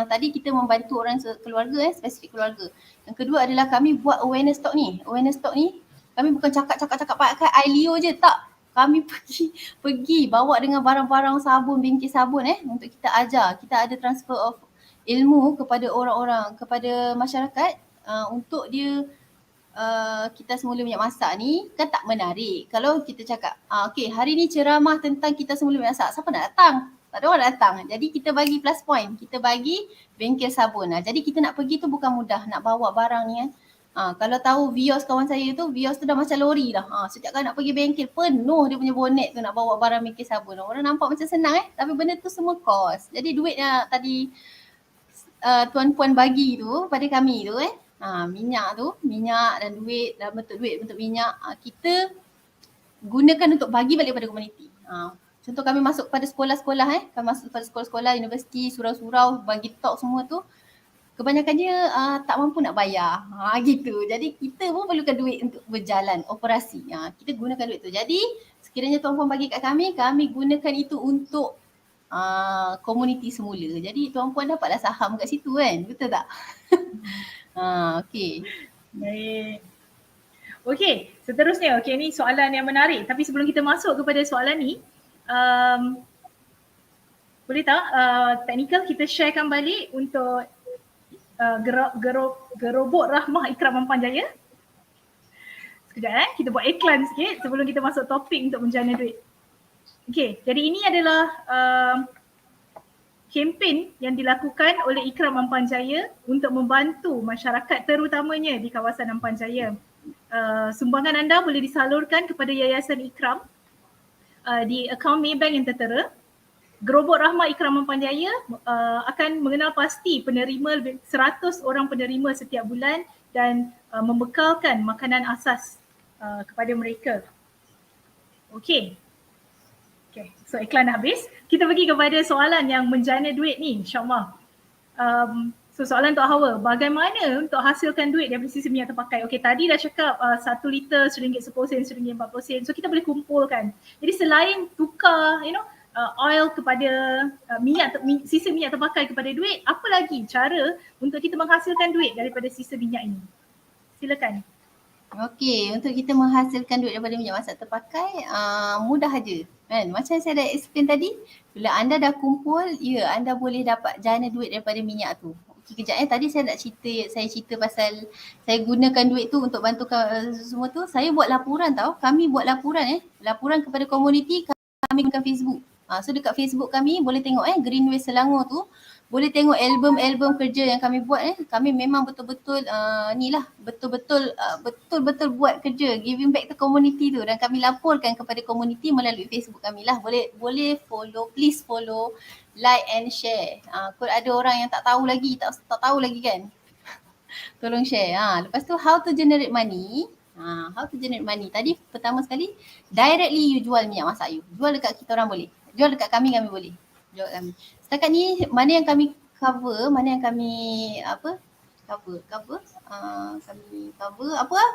tadi kita membantu orang keluarga spesifik keluarga. Yang kedua adalah kami buat awareness talk ni. Awareness talk ni kami bukan cakap pakai ILEO je, tak. Kami pergi bawa dengan barang-barang sabun, bingkis sabun untuk kita ajar. Kita ada transfer of ilmu kepada orang-orang, kepada masyarakat untuk dia kita semula minyak masak ni kan tak menarik. Kalau kita cakap, okay, hari ni ceramah tentang kita semula minyak masak, siapa nak datang? Tak ada orang datang. Jadi kita bagi plus point, kita bagi bengkel sabun. Jadi kita nak pergi tu bukan mudah, nak bawa barang ni kalau tahu Vios kawan saya tu, Vios tu dah macam lori dah. Setiap kali nak pergi bengkel, penuh dia punya bonet tu nak bawa barang bengkel sabun. Orang nampak macam senang tapi benda tu semua kos. Jadi duit yang tadi tuan puan bagi tu pada kami tu minyak dan duit dalam bentuk minyak kita gunakan untuk bagi balik pada komuniti. Contoh kami masuk pada sekolah-sekolah kami masuk pada sekolah-sekolah, universiti, surau-surau, bagi talk semua tu kebanyakannya tak mampu nak bayar gitu. Jadi kita pun perlukan duit untuk berjalan operasi. Kita gunakan duit tu. Jadi sekiranya tuan-puan bagi kat kami gunakan itu untuk komuniti semula. Jadi tuan-puan dapatlah saham kat situ kan, betul tak? Okey. Baik. Okey, seterusnya. Okey, ni soalan yang menarik. Tapi sebelum kita masuk kepada soalan ni, boleh tak teknikal kita sharekan balik untuk gerobok Rahmah Ikram Mampan Jaya? Sekejap kita buat iklan sikit sebelum kita masuk topik untuk menjana duit. Okey, jadi ini adalah kempen yang dilakukan oleh Ikram Mampan Jaya untuk membantu masyarakat terutamanya di kawasan Mampan Jaya. Sumbangan anda boleh disalurkan kepada Yayasan Ikram di akaun Maybank yang tertera. Gerobok Rahmah Ikram Mampan Jaya akan mengenal pasti penerima 100 orang penerima setiap bulan dan membekalkan makanan asas kepada mereka. Okey. Okay, so iklan dah habis. Kita pergi kepada soalan yang menjana duit ni, insyaAllah. So soalan untuk Hawa, bagaimana untuk hasilkan duit daripada sisi minyak terpakai? Okay, tadi dah cakap 1 liter RM1.10, RM1.40. So kita boleh kumpulkan. Jadi selain tukar, oil kepada sisa minyak terpakai kepada duit, apa lagi cara untuk kita menghasilkan duit daripada sisa minyak ini? Silakan. Okey, untuk kita menghasilkan duit daripada minyak masak terpakai, mudah aja. Kan? Macam saya dah explain tadi, bila anda dah kumpul, anda boleh dapat jana duit daripada minyak tu. Okey, kejap tadi saya cerita pasal saya gunakan duit tu untuk bantu semua tu. Saya buat laporan tau. Kami buat laporan laporan kepada komuniti, kami gunakan Facebook. So dekat Facebook kami boleh tengok Greenway Selangor tu, boleh tengok album-album kerja yang kami buat Kami memang betul-betul betul-betul buat kerja giving back to community tu, dan kami laporkan kepada community melalui Facebook kami lah. Boleh follow, please follow, like and share. Kalau ada orang yang tak tahu lagi, tak tahu lagi kan, tolong share. Lepas tu how to generate money. How to generate money. Tadi pertama sekali, directly you jual minyak masak you. Jual dekat kita orang boleh. Jual dekat kami boleh. Jual kat kami. Setakat ni mana yang kami cover, mana yang kami kami cover apa?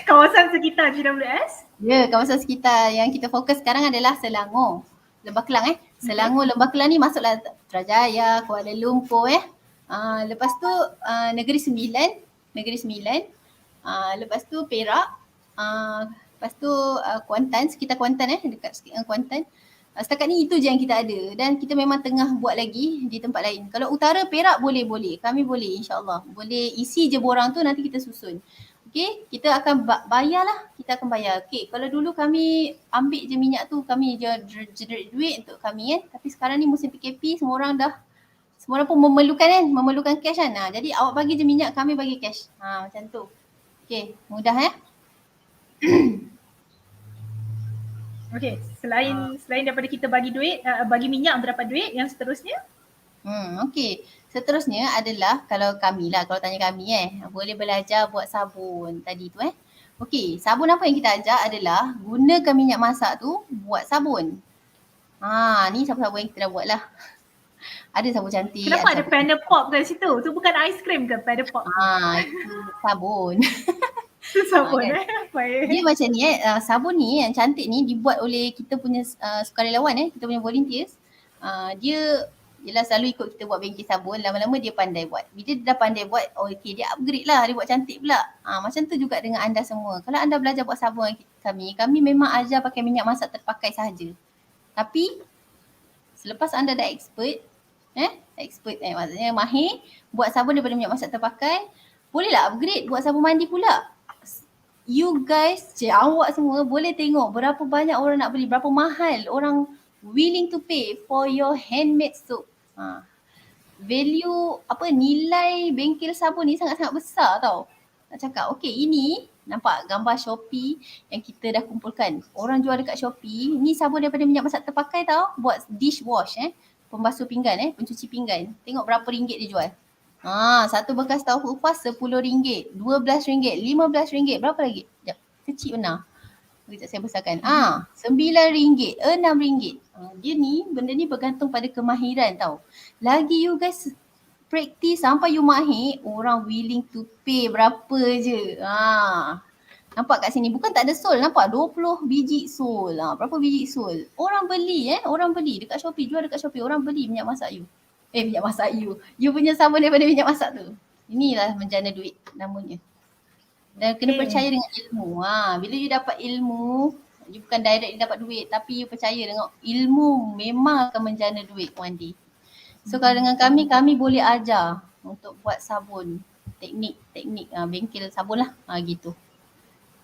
Kawasan sekitar GWS? Ya, kawasan sekitar yang kita fokus sekarang adalah Selangor. Lembah Kelang Selangor, Lembah Kelang ni masuklah Putrajaya, Kuala Lumpur lepas tu Negeri Sembilan. Lepas tu Perak. Lepas tu Kuantan, sekitar Kuantan dekat Kuantan. Setakat ni itu je yang kita ada, dan kita memang tengah buat lagi di tempat lain. Kalau utara Perak boleh. Kami boleh, insyaAllah. Boleh isi je borang tu, nanti kita susun. Okay, kita akan bayar. Okay, kalau dulu kami ambil je minyak tu, kami generate duit untuk kami Tapi sekarang ni musim PKP, semua orang pun memerlukan cash jadi awak bagi je minyak, kami bagi cash. Macam tu. Okay, mudah Okay, selain daripada kita bagi duit, bagi minyak untuk dapat duit, yang seterusnya? Okay, seterusnya adalah kalau kami lah, kalau tanya kami boleh belajar buat sabun tadi tu Okay, sabun apa yang kita ajar adalah gunakan minyak masak tu buat sabun. Ni sabun-sabun yang kita dah buat lah. Ada sabun cantik. Kenapa ada Panda Pop kat situ? Tu bukan aiskrim ke Panda Pop? Itu sabun. Sabun Dia macam ni sabun ni yang cantik ni dibuat oleh kita punya sukarelawan kita punya volunteers. Dia ialah selalu ikut kita buat bengkel sabun, lama-lama dia pandai buat. Bila dia dah pandai buat, okay, dia upgrade lah, dia buat cantik pula. Macam tu juga dengan anda semua. Kalau anda belajar buat sabun kami memang ajar pakai minyak masak terpakai sahaja. Tapi selepas anda dah expert maksudnya mahir buat sabun daripada minyak masak terpakai, bolehlah upgrade buat sabun mandi pula. You guys, awak semua boleh tengok berapa banyak orang nak beli, berapa mahal orang willing to pay for your handmade soap. Value nilai bengkel sabun ni sangat-sangat besar tau. Nak cakap, okay, ini nampak gambar Shopee yang kita dah kumpulkan. Orang jual dekat Shopee, ni sabun daripada minyak masak terpakai tau, buat dishwash pembasuh pinggan pencuci pinggan. Tengok berapa ringgit dia jual. Satu bekas tahu kupas RM10, RM12, RM15, berapa lagi? Sekejap, kecil benar. Sekejap saya besarkan. RM9, RM6. Dia ni, benda ni bergantung pada kemahiran tau. Lagi you guys practice sampai you mahir, orang willing to pay berapa je. Nampak kat sini, bukan tak ada sol, nampak 20 biji sol. Berapa biji sol? Orang beli dekat Shopee, jual dekat Shopee, orang beli minyak masak you. Minyak masak you. You punya sabun daripada minyak masak tu. Inilah menjana duit namanya. Dan kena percaya dengan ilmu. Bila you dapat ilmu, you bukan direct dapat duit, tapi you percaya dengan ilmu memang akan menjana duit one day. So kalau dengan kami boleh ajar untuk buat sabun, teknik bengkel sabun lah, gitu.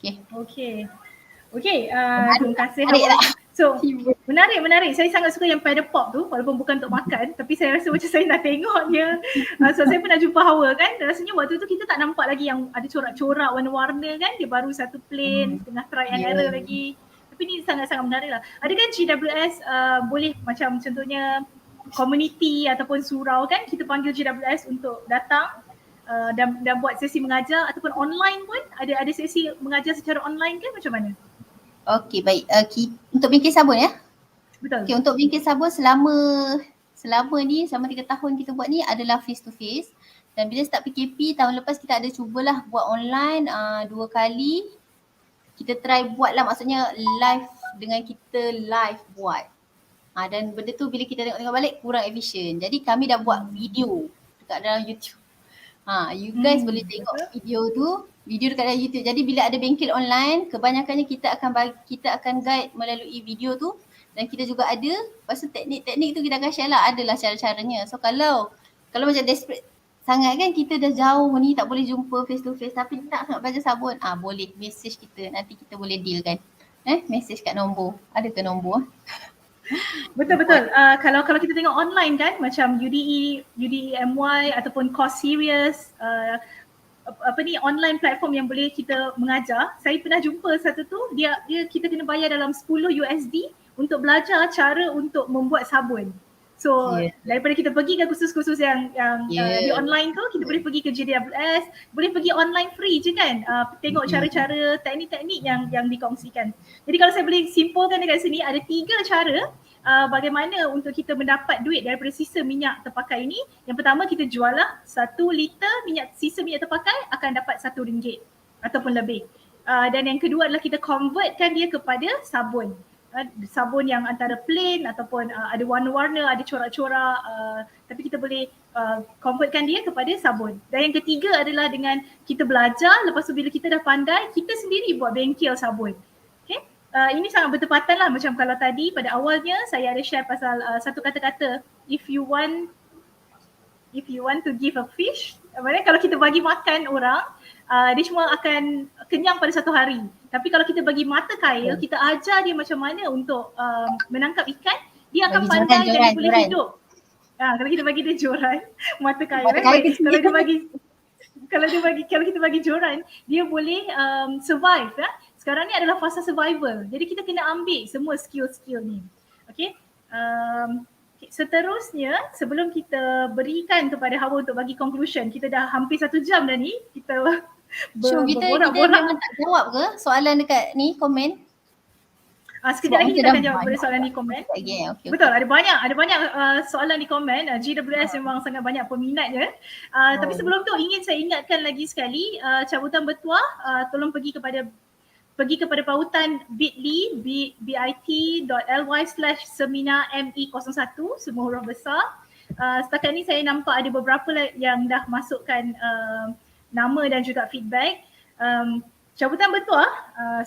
Okay, terima kasih awak. So menarik. Saya sangat suka yang Panda Pop tu, walaupun bukan untuk makan, tapi saya rasa macam saya nak tengok dia. So saya pernah jumpa Hawa kan, rasanya waktu tu kita tak nampak lagi yang ada corak-corak warna-warna kan, dia baru satu plain, tengah try and error lagi. Tapi ni sangat-sangat menarik lah. Adakah GWS boleh macam contohnya community ataupun surau kan, kita panggil GWS untuk datang dan buat sesi mengajar, ataupun online pun ada sesi mengajar secara online kan, macam mana? Okey, baik. Untuk bengkel sabun Betul. Okay, untuk bengkel sabun selama 3 tahun kita buat ni adalah face to face. Dan bila start PKP tahun lepas, kita ada cubalah buat online 2 kali. Kita try buat lah, maksudnya live dengan kita live buat. Dan benda tu bila kita tengok balik kurang efisien. Jadi kami dah buat video dekat dalam YouTube. You guys boleh tengok video dekat dalam YouTube. Jadi bila ada bengkel online, kebanyakannya kita akan guide melalui video tu, dan kita juga ada. Lepas tu teknik tu kita akan share lah, adalah cara-caranya. So kalau macam desperate sangat kan, kita dah jauh ni tak boleh jumpa face to face, tapi tak sangat belajar sabun, boleh message kita, nanti kita boleh deal kan. Message kat nombor. Ada ke nombor? Betul. Kalau kita tengok online kan, macam UDE MY ataupun Course Serious, online platform yang boleh kita mengajar. Saya pernah jumpa satu tu, dia kita kena bayar dalam 10 USD untuk belajar cara untuk membuat sabun. So daripada kita pergi ke kursus-kursus yang di online tu, kita boleh pergi ke JWS, boleh pergi online free je kan, tengok cara-cara teknik-teknik yang dikongsikan. Jadi kalau saya boleh simpulkan dekat sini, ada 3 cara bagaimana untuk kita mendapat duit daripada sisa minyak terpakai ini. Yang pertama, kita jual lah 1 liter sisa minyak terpakai akan dapat RM1 ataupun lebih. Dan yang kedua adalah kita convertkan dia kepada sabun. Sabun yang antara plain ataupun ada warna-warna, ada corak-corak, tapi kita boleh convertkan dia kepada sabun. Dan yang ketiga adalah dengan kita belajar, lepas tu bila kita dah pandai, kita sendiri buat bengkel sabun. Okay? Ini sangat bertepatan lah, macam kalau tadi pada awalnya saya ada share pasal satu kata-kata, if you want to give a fish, maknanya kalau kita bagi makan orang, dia cuma akan kenyang pada satu hari. Tapi kalau kita bagi mata kail, kita ajar dia macam mana untuk menangkap ikan, dia akan pandai dan dia boleh hidup. Kalau kita bagi dia joran, mata kail, kalau kita bagi joran, dia boleh survive. Sekarang ni adalah fasa survival. Jadi kita kena ambil semua skill-skill ni. Okay. Seterusnya, sebelum kita berikan kepada Hawa untuk bagi conclusion, kita dah hampir 1 jam dah ni, kita berborak-borak. Kita memang tak jawab ke soalan dekat ni komen? Sekejap lagi kita akan jawab pada soalan di komen. Okay. Betul, ada banyak soalan di komen. GWS memang sangat banyak peminatnya. Tapi sebelum tu saya ingatkan lagi sekali, cabutan bertuah tolong pergi kepada pautan bit.ly/seminar-me01, semua huruf besar. Setakat ni saya nampak ada beberapa yang dah masukkan nama dan juga feedback. Cabutan bertuah,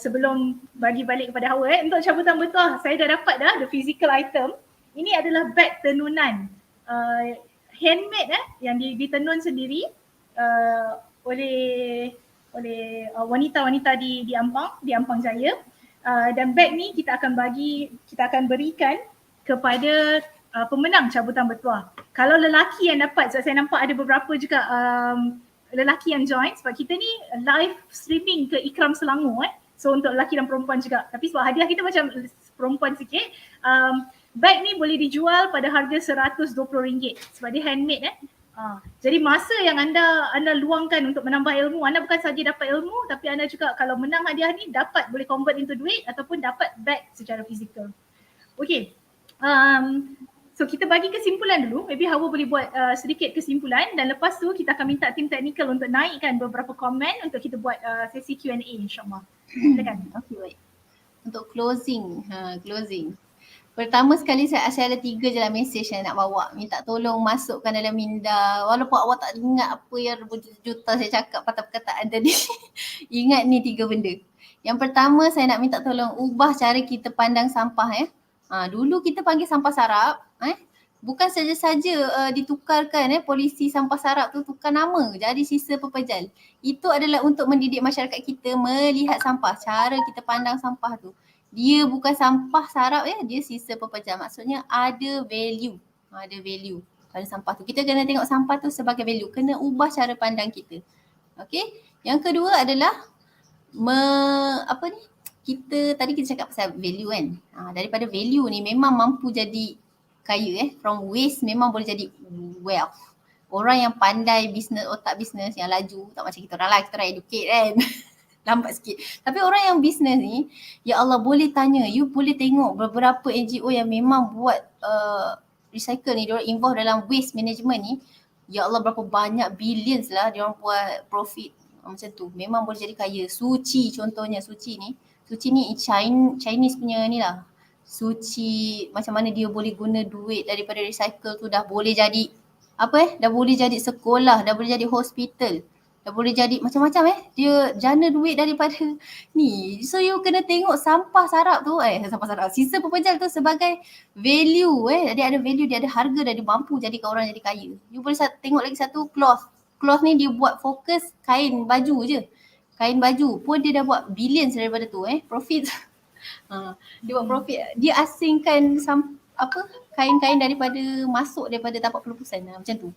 sebelum bagi balik kepada Hawa, untuk cabutan bertuah saya dah dapat the physical item. Ini adalah beg tenunan handmade yang ditenun sendiri oleh wanita-wanita di Ampang Jaya. Dan beg ni kita akan berikan kepada pemenang cabutan bertuah. Kalau lelaki yang dapat, sebab saya nampak ada beberapa juga lelaki yang join, sebab kita ni live streaming ke Ikram Selangor so untuk lelaki dan perempuan juga. Tapi sebab hadiah kita macam perempuan sikit, beg ni boleh dijual pada harga RM120 sebab dia handmade jadi masa yang anda luangkan untuk menambah ilmu, anda bukan saja dapat ilmu, tapi anda juga kalau menang hadiah ni boleh convert into duit ataupun dapat beg secara fizikal. Okay. So kita bagi kesimpulan dulu, maybe Hawa boleh buat sedikit kesimpulan dan lepas tu kita akan minta tim teknikal untuk naikkan beberapa komen untuk kita buat sesi Q&A insyaAllah. Silakan. Okay, baik. Untuk closing. Pertama sekali saya ada 3 je lah message yang nak bawa. Minta tolong masukkan dalam minda. Walaupun awak tak ingat apa yang berjuta saya cakap patah perkataan tadi. Ingat ni 3 benda. Yang pertama saya nak minta tolong ubah cara kita pandang sampah dulu kita panggil sampah sarap, bukan saja-saja ditukarkan polisi sampah sarap tu tukar nama jadi sisa pepejal. Itu adalah untuk mendidik masyarakat kita melihat sampah, cara kita pandang sampah tu. Dia bukan sampah sarap dia sisa pepejal. Maksudnya ada value pada sampah tu. Kita kena tengok sampah tu sebagai value. Kena ubah cara pandang kita. Okay. Yang kedua adalah kita cakap pasal value kan. Daripada value ni memang mampu jadi kaya From waste memang boleh jadi wealth. Orang yang pandai bisnes, otak bisnes yang laju, tak macam kita orang lah, kita orang educate kan. Lambat sikit. Tapi orang yang bisnes ni, ya Allah boleh tanya, you boleh tengok beberapa NGO yang memang buat recycle ni, diorang involve dalam waste management ni, ya Allah berapa banyak billions lah diorang buat profit macam tu. Memang boleh jadi kaya. Suci contohnya, Suci ni Chinese punya ni lah. Suci macam mana dia boleh guna duit daripada recycle tu dah boleh jadi dah boleh jadi sekolah, dah boleh jadi hospital, dah boleh jadi macam-macam dia jana duit daripada ni. So you kena tengok sampah sarap tu sisa pepejal tu sebagai value dia ada value, dia ada harga dan dia mampu jadikan orang jadi kaya. You boleh tengok lagi satu, cloth ni dia buat fokus kain baju je. Kain baju pun dia dah buat billions daripada tu profit. Dia buat profit. Dia asingkan kain-kain daripada dapat 40%. Macam tu.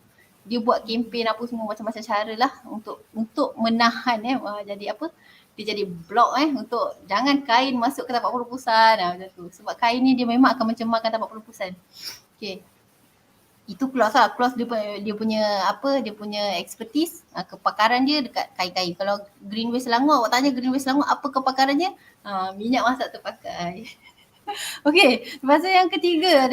Dia buat kempen apa semua macam-macam cara lah untuk menahan jadi dia jadi blok untuk jangan kain masuk ke tapak pelupusan macam tu. Sebab kain ni dia memang akan mencemarkan tapak pelupusan. Okay. Itu clause lah. Clause dia punya expertise, kepakaran dia dekat kain-kain. Kalau Greenway Selangor, awak tanya Greenway Selangor apa kepakarannya? Minyak masak terpakai. Okey, lepas tu yang ketiga,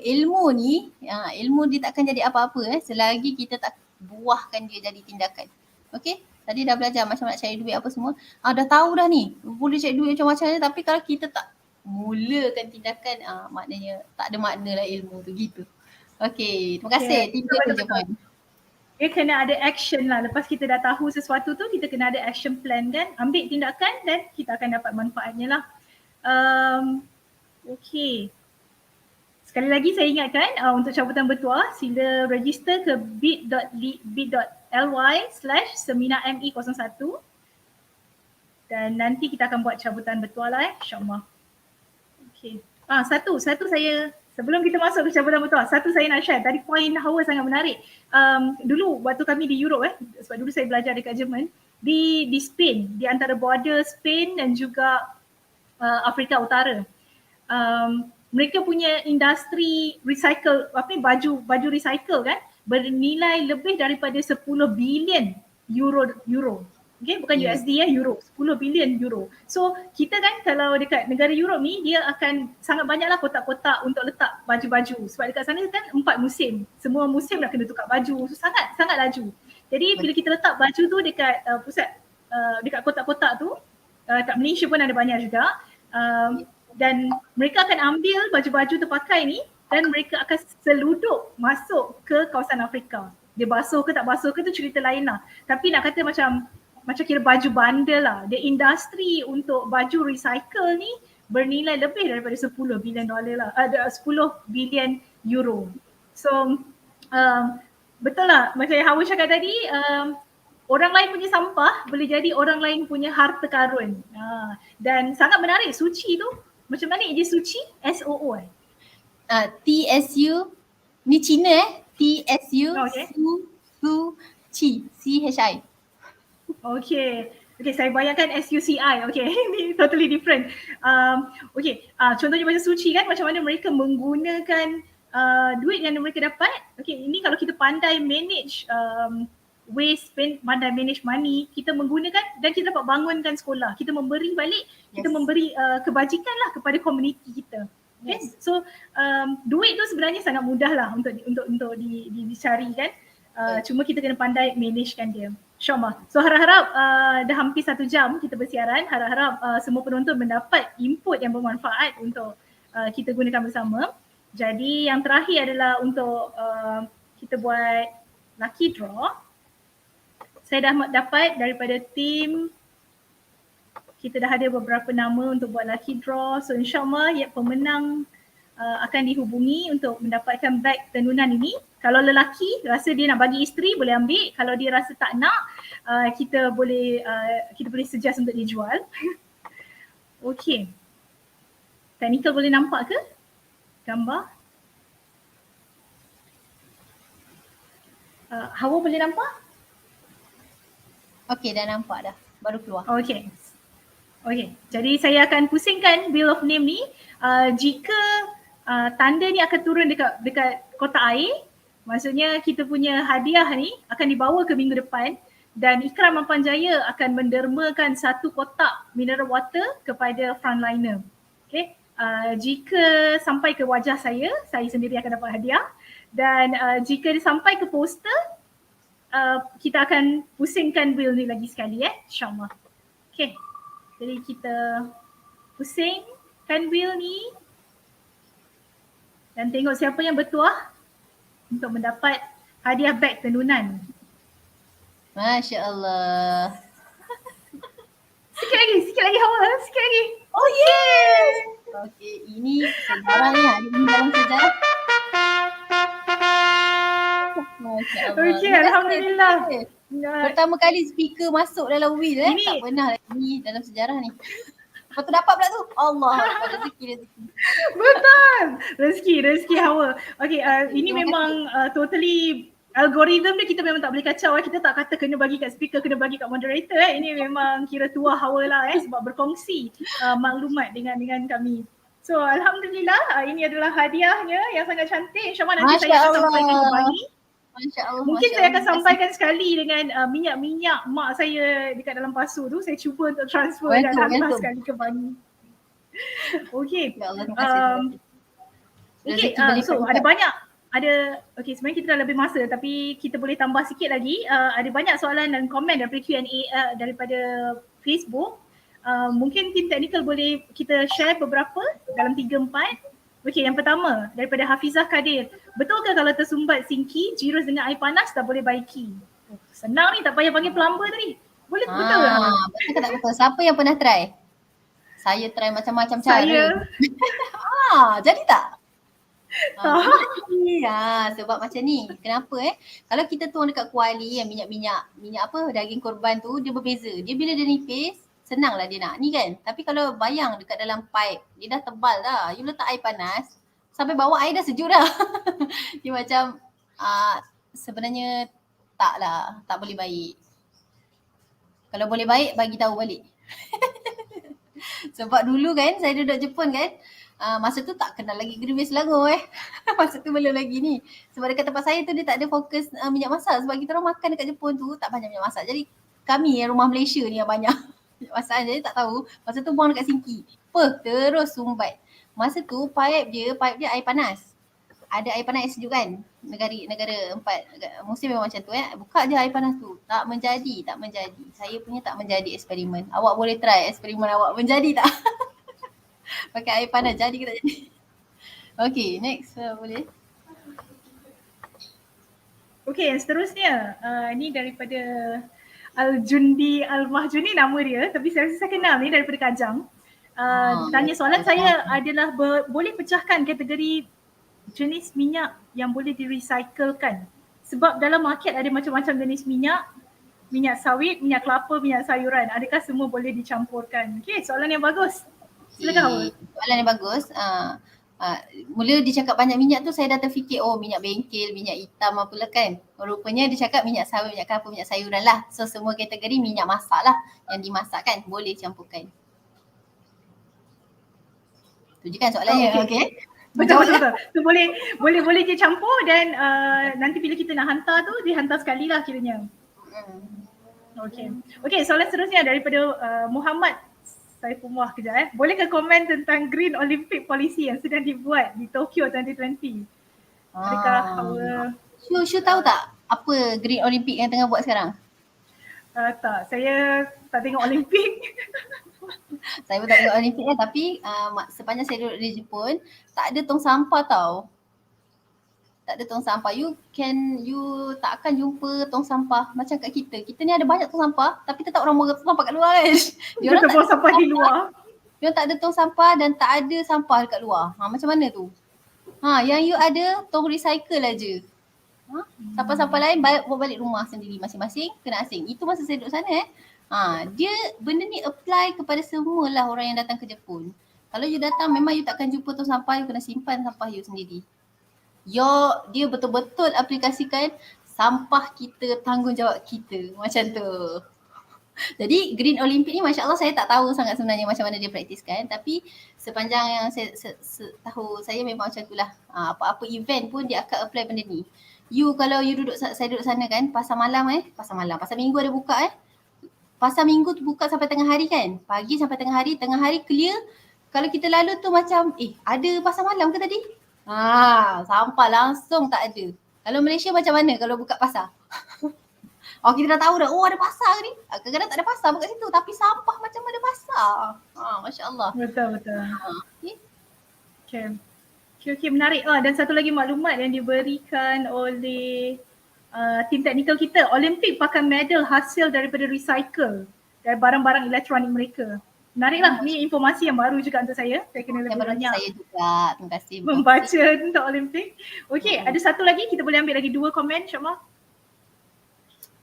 ilmu ni, ilmu dia takkan jadi apa-apa selagi kita tak buahkan dia jadi tindakan. Okey, tadi dah belajar macam nak cari duit apa semua. Dah tahu dah ni, boleh cari duit macam-macam ni, tapi kalau kita tak mulakan tindakan, maknanya tak ada makna lah ilmu tu gitu. Okey, terima kasih. Tiga je poin. Dia kena ada action lah. Lepas kita dah tahu sesuatu tu, kita kena ada action plan kan. Ambil tindakan dan kita akan dapat manfaatnya lah. Okay. Sekali lagi saya ingatkan untuk cabutan bertuah, sila register ke bit.ly/seminarme01 dan nanti kita akan buat cabutan bertuah lah insyaAllah. Okay. Satu saya sebelum kita masuk ke cabutan bertuah, satu saya nak share. Tadi poin Hawa sangat menarik. Dulu waktu kami di Europe sebab dulu saya belajar dekat Jerman, di Spain, di antara border Spain dan juga Afrika Utara. Mereka punya industri recycle, baju recycle kan, bernilai lebih daripada 10 bilion euro. Okay, bukan USD euro, 10 bilion euro. So kita kan kalau dekat negara Europe ni, dia akan sangat banyaklah kotak-kotak untuk letak baju-baju. Sebab dekat sana kan 4 musim, semua musim nak kena tukar baju, so sangat laju. Jadi bila kita letak baju tu dekat pusat, dekat kotak-kotak tu, kat Malaysia pun ada banyak juga, dan mereka akan ambil baju-baju terpakai ni dan mereka akan seluduk masuk ke kawasan Afrika. Dia basuh ke tak basuh ke tu cerita lain lah. Tapi nak kata macam kira baju bundle lah. Dia industri untuk baju recycle ni bernilai lebih daripada 10 bilion dolar lah. 10 bilion euro. So betul lah macam yang Hawa cakap tadi, orang lain punya sampah boleh jadi orang lain punya harta karun. Dan sangat menarik Suci tu. Macam mana je Suci? S-O-O T-S-U ni Cina T-S-U Su-Chi C-H-I. Okay, saya bayangkan S-U-C-I. Okay, ni totally different. Contohnya macam Suci kan, macam mana mereka menggunakan duit yang mereka dapat. Okay, ini kalau kita pandai manage waste, pandai manage money, kita menggunakan dan kita dapat bangunkan sekolah. Kita memberi balik, kita memberi kebajikan lah kepada komuniti kita. Okay? So duit tu sebenarnya sangat mudah lah untuk dicari kan. Cuma kita kena pandai managekan dia. InsyaAllah. So harap-harap dah hampir 1 jam kita bersiaran. Harap-harap semua penonton mendapat input yang bermanfaat untuk kita gunakan bersama. Jadi yang terakhir adalah untuk kita buat lucky draw. Saya dah dapat daripada tim, kita dah ada beberapa nama untuk buat lucky draw. So insyaAllah pemenang akan dihubungi untuk mendapatkan beg tenunan ini. Kalau lelaki rasa dia nak bagi isteri boleh ambil. Kalau dia rasa tak nak, kita boleh suggest untuk dijual. Okay. Technical boleh nampak ke gambar? Hawa boleh nampak? Okey, dah nampak dah. Baru keluar. Okay. Jadi saya akan pusingkan Wheel of Name ni. Jika tanda ni akan turun dekat kotak air, maksudnya kita punya hadiah ni akan dibawa ke minggu depan dan Ikram Ampanjaya akan mendermakan 1 kotak mineral water kepada frontliner. Okay. Jika sampai ke wajah saya sendiri akan dapat hadiah, dan jika dia sampai ke poster, kita akan pusingkan wheel ni lagi sekali insyaAllah. Okay, jadi kita pusingkan wheel ni dan tengok siapa yang bertuah untuk mendapat hadiah beg tenunan. Masya Allah. Sikit lagi Hawa, sikit lagi. Oh yes. Okay, ini sejarah ni, hari ini dalam sejarah. Okay, Alhamdulillah. Pertama kali speaker masuk dalam wheel tak pernah lagi dalam sejarah ni. Lepas tu dapat pula tu. Allah, rezeki. Betul. Rezeki Hawa. Okay, ini memang totally algoritma dia kita memang tak boleh kacau. Kita tak kata kena bagi kat speaker, kena bagi kat moderator. Ini memang kira tuah Hawa lah sebab berkongsi maklumat dengan kami. So alhamdulillah ini adalah hadiahnya yang sangat cantik. InsyaAllah nanti saya akan sampaikan ke Bani. Masya Allah. Mungkin saya akan sampaikan sekali dengan minyak-minyak mak saya dekat dalam pasu tu. Saya cuba untuk transfer dan hantar sekali ke Bani. Okay. Ya Allah, terima kasih. Okay, so ada banyak. Okay, sebenarnya kita dah lebih masa tapi kita boleh tambah sikit lagi. Ada banyak soalan dan komen daripada Q&A daripada Facebook. Mungkin tim teknikal boleh kita share beberapa dalam 3-4. Okay, yang pertama daripada Hafizah Kadir. Betulkah kalau tersumbat sinki, jirus dengan air panas tak boleh baiki? Senang ni, tak payah panggil plumber tadi. Boleh, betul tak? Betul ke tak betul? Siapa yang pernah try? Saya try macam-macam cara. Jadi tak? Sebab macam ni. Kenapa Kalau kita tuang dekat kuali yang minyak apa, daging korban tu, dia berbeza. Dia bila dia nipis, senanglah dia nak ni kan. Tapi kalau bayang dekat dalam pipe, dia dah tebal dah. You letak air panas, sampai bawah air dah sejuk dah. Dia macam sebenarnya tak boleh baik. Kalau boleh baik, bagi tahu balik. Sebab dulu kan saya duduk Jepun kan, masa tu tak kenal lagi Green Bay Selangor masa tu belum lagi ni. Sebab dekat tempat saya tu dia tak ada fokus minyak masak. Sebab kita orang makan dekat Jepun tu tak banyak minyak masak. Jadi kami rumah Malaysia ni yang banyak minyak masak. Jadi tak tahu. Masa tu buang dekat sinki. Terus sumbat. Masa tu pipe dia air panas. Ada air panas yang sejuk kan. Negara 4 musim memang macam tu Buka je air panas tu. Tak menjadi. Saya punya tak menjadi eksperimen. Awak boleh try eksperimen awak. Menjadi tak? Pakai air panas jadi ke tak jadi? Okay, next boleh. Okay, yang seterusnya ni daripada Al-Jundi Al-Mahjuni nama dia, tapi saya rasa saya kenal ni daripada Kajang. Tanya soalan saya adalah boleh pecahkan kategori jenis minyak yang boleh direcyclekan. Sebab dalam market ada macam-macam jenis minyak sawit, minyak kelapa, minyak sayuran. Adakah semua boleh dicampurkan? Okay, soalan yang bagus. Silakan Hawa. Soalan yang bagus. Mula dia cakap banyak minyak tu saya dah terfikir minyak bengkel, minyak hitam apalah kan. Rupanya dia cakap minyak sawit, minyak kelapa, minyak sayuran lah. So semua kategori minyak masak lah yang dimasak kan boleh campurkan. Tu je kan soalannya. Okay. Betul. Tu boleh je campur dan nanti bila kita nak hantar tu dihantar sekali lah kiranya. Okay, soalan seterusnya daripada Muhammad Saifullah kejap Bolehkah komen tentang Green Olympic Policy yang sedang dibuat di Tokyo 2020? Adakah Hawa Syu tahu tak apa Green Olympic yang tengah buat sekarang? Tak, saya tak tengok Olimpik. Saya pun tak tengok Olimpik tapi sepanjang saya duduk di Jepun tak ada tong sampah tau. Tak ada tong sampah. You tak akan jumpa tong sampah macam kat kita. Kita ni ada banyak tong sampah tapi tetap orang buang tong sampah kat luar kan. Diorang tak tong sampah di luar. Diorang tak ada tong sampah dan tak ada sampah dekat luar. Macam mana tu? Yang you ada tong recycle aja. Sampah-sampah lain bawa balik rumah sendiri masing-masing kena asing. Itu masa saya duduk sana dia benda ni apply kepada semualah orang yang datang ke Jepun. Kalau you datang memang you takkan jumpa tong sampah, you kena simpan sampah you sendiri. Dia betul-betul aplikasikan sampah kita, tanggungjawab kita macam tu. Jadi Green Olympic ni Masya Allah saya tak tahu sangat sebenarnya macam mana dia praktiskan. Tapi sepanjang yang saya tahu saya memang macam tu lah. Apa-apa event pun dia akan apply benda ni. Kalau saya duduk sana kan, pasar minggu ada buka Pasar minggu tu buka sampai tengah hari kan. Pagi sampai tengah hari clear. Kalau kita lalu tu macam ada pasar malam ke tadi? Sampah langsung tak ada. Kalau Malaysia macam mana kalau buka pasar? Kita dah tahu dah, ada pasar ni. Kadang-kadang tak ada pasar buka situ tapi sampah macam ada pasar. Masya Allah. Betul. Okay, menarik. Dan satu lagi maklumat yang diberikan oleh tim teknikal kita. Olimpik pakai medal hasil daripada recycle dari barang-barang elektronik mereka. Menariklah, ni informasi yang baru juga untuk saya. Saya kena lebih banyak saya juga. Terima kasih membaca tentang Olimpik. Okay, ada satu lagi, kita boleh ambil lagi 2 komen Syamah.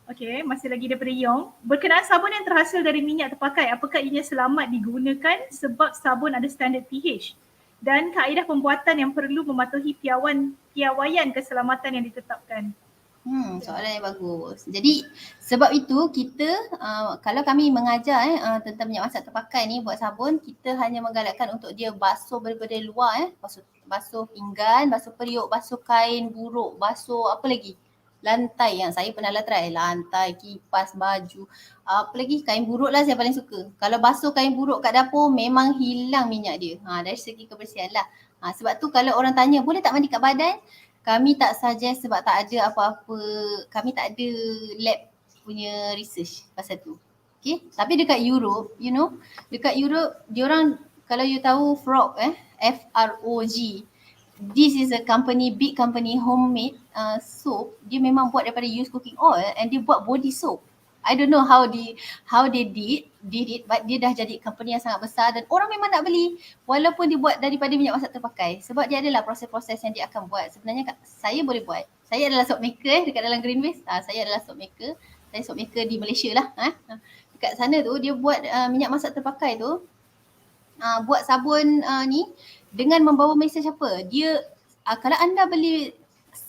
Okey, masih lagi daripada Yong. Berkenaan sabun yang terhasil dari minyak terpakai, apakah ia selamat digunakan sebab sabun ada standard pH? Dan kaedah pembuatan yang perlu mematuhi piawaian keselamatan yang ditetapkan. Soalan yang bagus. Jadi sebab itu kita kalau kami mengajar tentang minyak masak terpakai ni buat sabun, kita hanya menggalakkan untuk dia basuh daripada luar basuh pinggan, basuh periuk, basuh kain buruk, basuh apa lagi? Lantai yang saya pernah lah try, lantai, kipas, baju. Apa lagi? Kain buruk lah saya paling suka. Kalau basuh kain buruk kat dapur memang hilang minyak dia. Dari segi kebersihan lah. Sebab tu kalau orang tanya boleh tak mandi kat badan? Kami tak suggest sebab tak ada apa-apa, kami tak ada lab punya research pasal tu. Okay, tapi dekat Europe, dekat Europe diorang kalau you tahu Frog F-R-O-G, this is a company, big company, homemade soap. Dia memang buat daripada used cooking oil and dia buat body soap. I don't know how they did it, but dia dah jadi company yang sangat besar dan orang memang nak beli walaupun dia buat daripada minyak masak terpakai sebab dia adalah proses-proses yang dia akan buat. Sebenarnya saya boleh buat. Saya adalah soap maker dekat dalam Green Waste. Saya adalah soap maker. Saya soap maker di Malaysia lah. Dekat sana tu dia buat minyak masak terpakai tu, buat sabun ni dengan membawa mesej apa? Dia kalau anda beli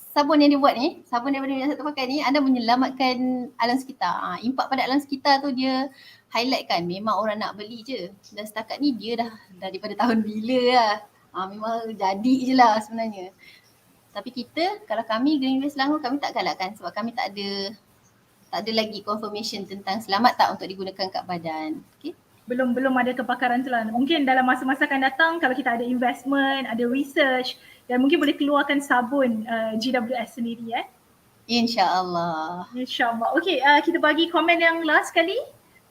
sabun yang dia buat ni, sabun daripada minyak masak terpakai ni, anda menyelamatkan alam sekitar. Impak pada alam sekitar tu dia highlight kan, memang orang nak beli je. Dan setakat ni dia dah daripada tahun bila lah. Memang jadi je lah sebenarnya. Tapi kita, kalau kami Green Waste Selangor, kami tak galakkan sebab kami tak ada lagi confirmation tentang selamat tak untuk digunakan kat badan. Okay? Belum ada kepakaran tu lah. Mungkin dalam masa-masa akan datang kalau kita ada investment, ada research dan mungkin boleh keluarkan sabun GWS sendiri InsyaAllah. InsyaAllah. Okey, kita bagi komen yang last kali.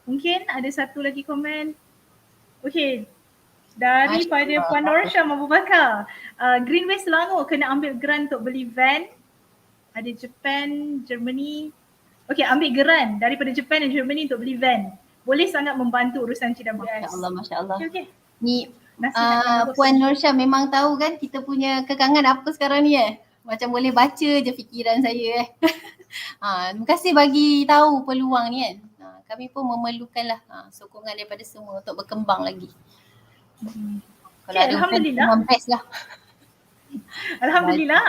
Mungkin ada satu lagi komen. Okey, daripada Puan Norsha Abu Bakar. Green Waste Selangor kena ambil grant untuk beli van. Ada Japan, Germany. Okey, ambil grant daripada Japan dan Germany untuk beli van. Boleh sangat membantu urusan CWS. Masya Allah. Okay. Ni Puan Norsha memang tahu kan kita punya kekangan apa sekarang ni Macam boleh baca je fikiran saya Terima kasih bagi tahu peluang ni kan. Kami pun memerlukanlah sokongan daripada semua untuk berkembang lagi. Kalau ada Alhamdulillah. Best lah. Alhamdulillah,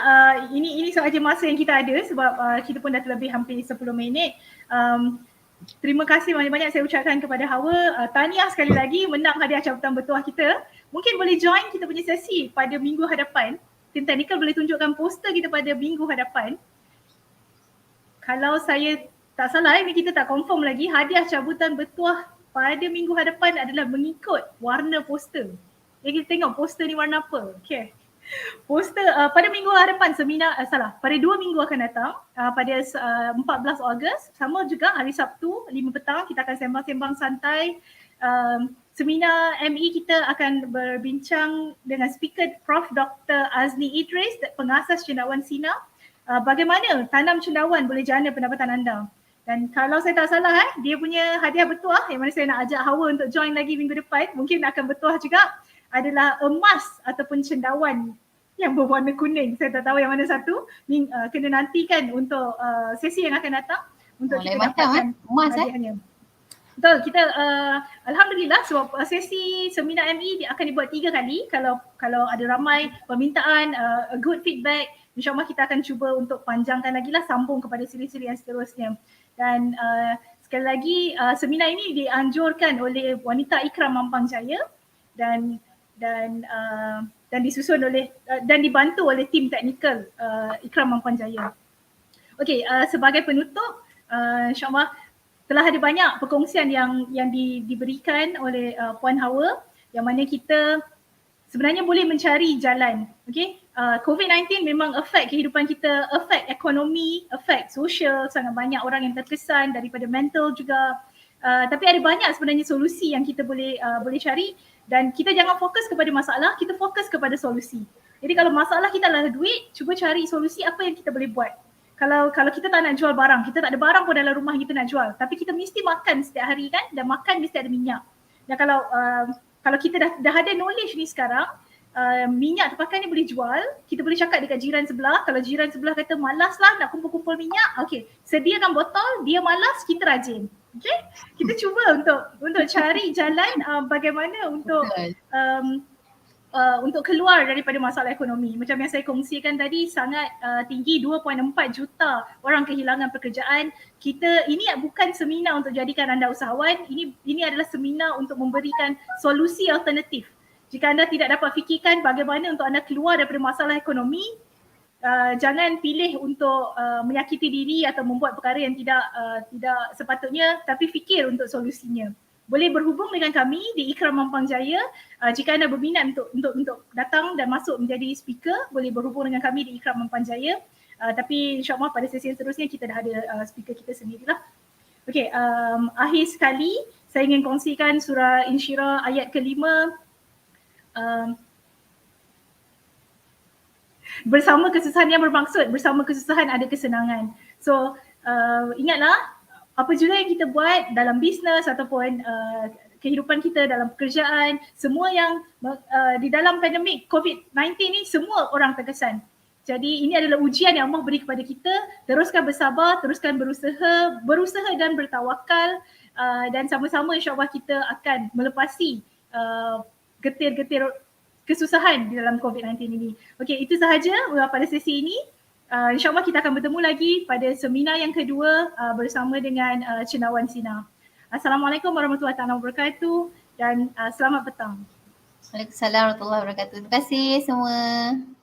ini sahaja masa yang kita ada sebab kita pun dah terlebih hampir 10 minit. Terima kasih banyak-banyak saya ucapkan kepada Hawa. Tahniah sekali lagi menang hadiah cabutan bertuah kita. Mungkin boleh join kita punya sesi pada minggu hadapan. Tim teknikal boleh tunjukkan poster kita pada minggu hadapan. Kalau saya tak salah, ini kita tak confirm lagi, hadiah cabutan bertuah pada minggu hadapan adalah mengikut warna poster. Jadi kita tengok poster ni warna apa. Okay. Poster pada minggu hadapan pada 2 minggu akan datang pada 14 Ogos, sama juga hari Sabtu 5 petang kita akan sembang-sembang santai. Seminar ME kita akan berbincang dengan speaker Prof. Dr. Azni Idris, pengasas cendawan Sina. Bagaimana tanam cendawan boleh jana pendapatan anda. Dan kalau saya tak salah dia punya hadiah bertuah yang mana saya nak ajak Hawa untuk join lagi minggu depan, mungkin akan bertuah juga, adalah emas ataupun cendawan yang berwarna kuning. Saya tak tahu yang mana satu. Kena nantikan untuk sesi yang akan datang untuk kita dapatkan emas hadiahnya. Betul, kita alhamdulillah sebab sesi seminar ME akan dibuat 3 kali. Kalau ada ramai permintaan, good feedback, insyaAllah kita akan cuba untuk panjangkan lagi lah, sambung kepada siri-siri yang seterusnya. Dan sekali lagi seminar ini dianjurkan oleh Wanita Ikram Mampang Jaya dan disusun oleh dan dibantu oleh tim teknikal Ikram Mampang Jaya. Okey, sebagai penutup, insyaAllah telah ada banyak perkongsian yang diberikan oleh Puan Hawa yang mana kita sebenarnya boleh mencari jalan. Okey, COVID-19 memang affect kehidupan kita, affect ekonomi, affect sosial, sangat banyak orang yang terkesan, daripada mental juga. Tapi ada banyak sebenarnya solusi yang kita boleh cari dan kita jangan fokus kepada masalah, kita fokus kepada solusi. Jadi kalau masalah kita adalah duit, cuba cari solusi apa yang kita boleh buat. Kalau kita tak nak jual barang, kita tak ada barang pun dalam rumah kita nak jual, tapi kita mesti makan setiap hari kan, dan makan mesti ada minyak. Dan kalau kita dah ada knowledge ni sekarang, minyak terpakai ni boleh jual, kita boleh cakap dekat jiran sebelah, kalau jiran sebelah kata malas lah nak kumpul-kumpul minyak, okey, sediakan botol, dia malas, kita rajin. Okey, kita cuba untuk cari jalan bagaimana untuk untuk keluar daripada masalah ekonomi. Macam yang saya kongsikan tadi, sangat tinggi, 2.4 juta orang kehilangan pekerjaan. Ini bukan seminar untuk jadikan anda usahawan, ini adalah seminar untuk memberikan solusi alternatif. Jika anda tidak dapat fikirkan bagaimana untuk anda keluar daripada masalah ekonomi, jangan pilih untuk menyakiti diri atau membuat perkara yang tidak sepatutnya, tapi fikir untuk solusinya. Boleh berhubung dengan kami di Ikram Mampang Jaya. Jika anda berminat untuk datang dan masuk menjadi speaker, boleh berhubung dengan kami di Ikram Mampang Jaya. Tapi insyaAllah pada sesi seterusnya kita dah ada speaker kita sendirilah. Okey, akhir sekali saya ingin kongsikan surah Insyirah ayat ke-5. Bersama kesusahan yang bermaksud, bersama kesusahan ada kesenangan. So ingatlah, apa juga yang kita buat dalam bisnes ataupun kehidupan kita dalam pekerjaan, semua yang di dalam pandemik COVID-19 ni semua orang terkesan. Jadi ini adalah ujian yang Allah beri kepada kita. Teruskan bersabar, teruskan berusaha dan bertawakal, dan sama-sama insyaAllah kita akan melepasi getir-getir kesusahan di dalam COVID-19 ini. Okey, itu sahaja pada sesi ini. InsyaAllah kita akan bertemu lagi pada seminar yang kedua bersama dengan Cendawan Sinar. Assalamualaikum warahmatullahi wabarakatuh dan selamat petang. Waalaikumsalam warahmatullahi wabarakatuh. Terima kasih semua.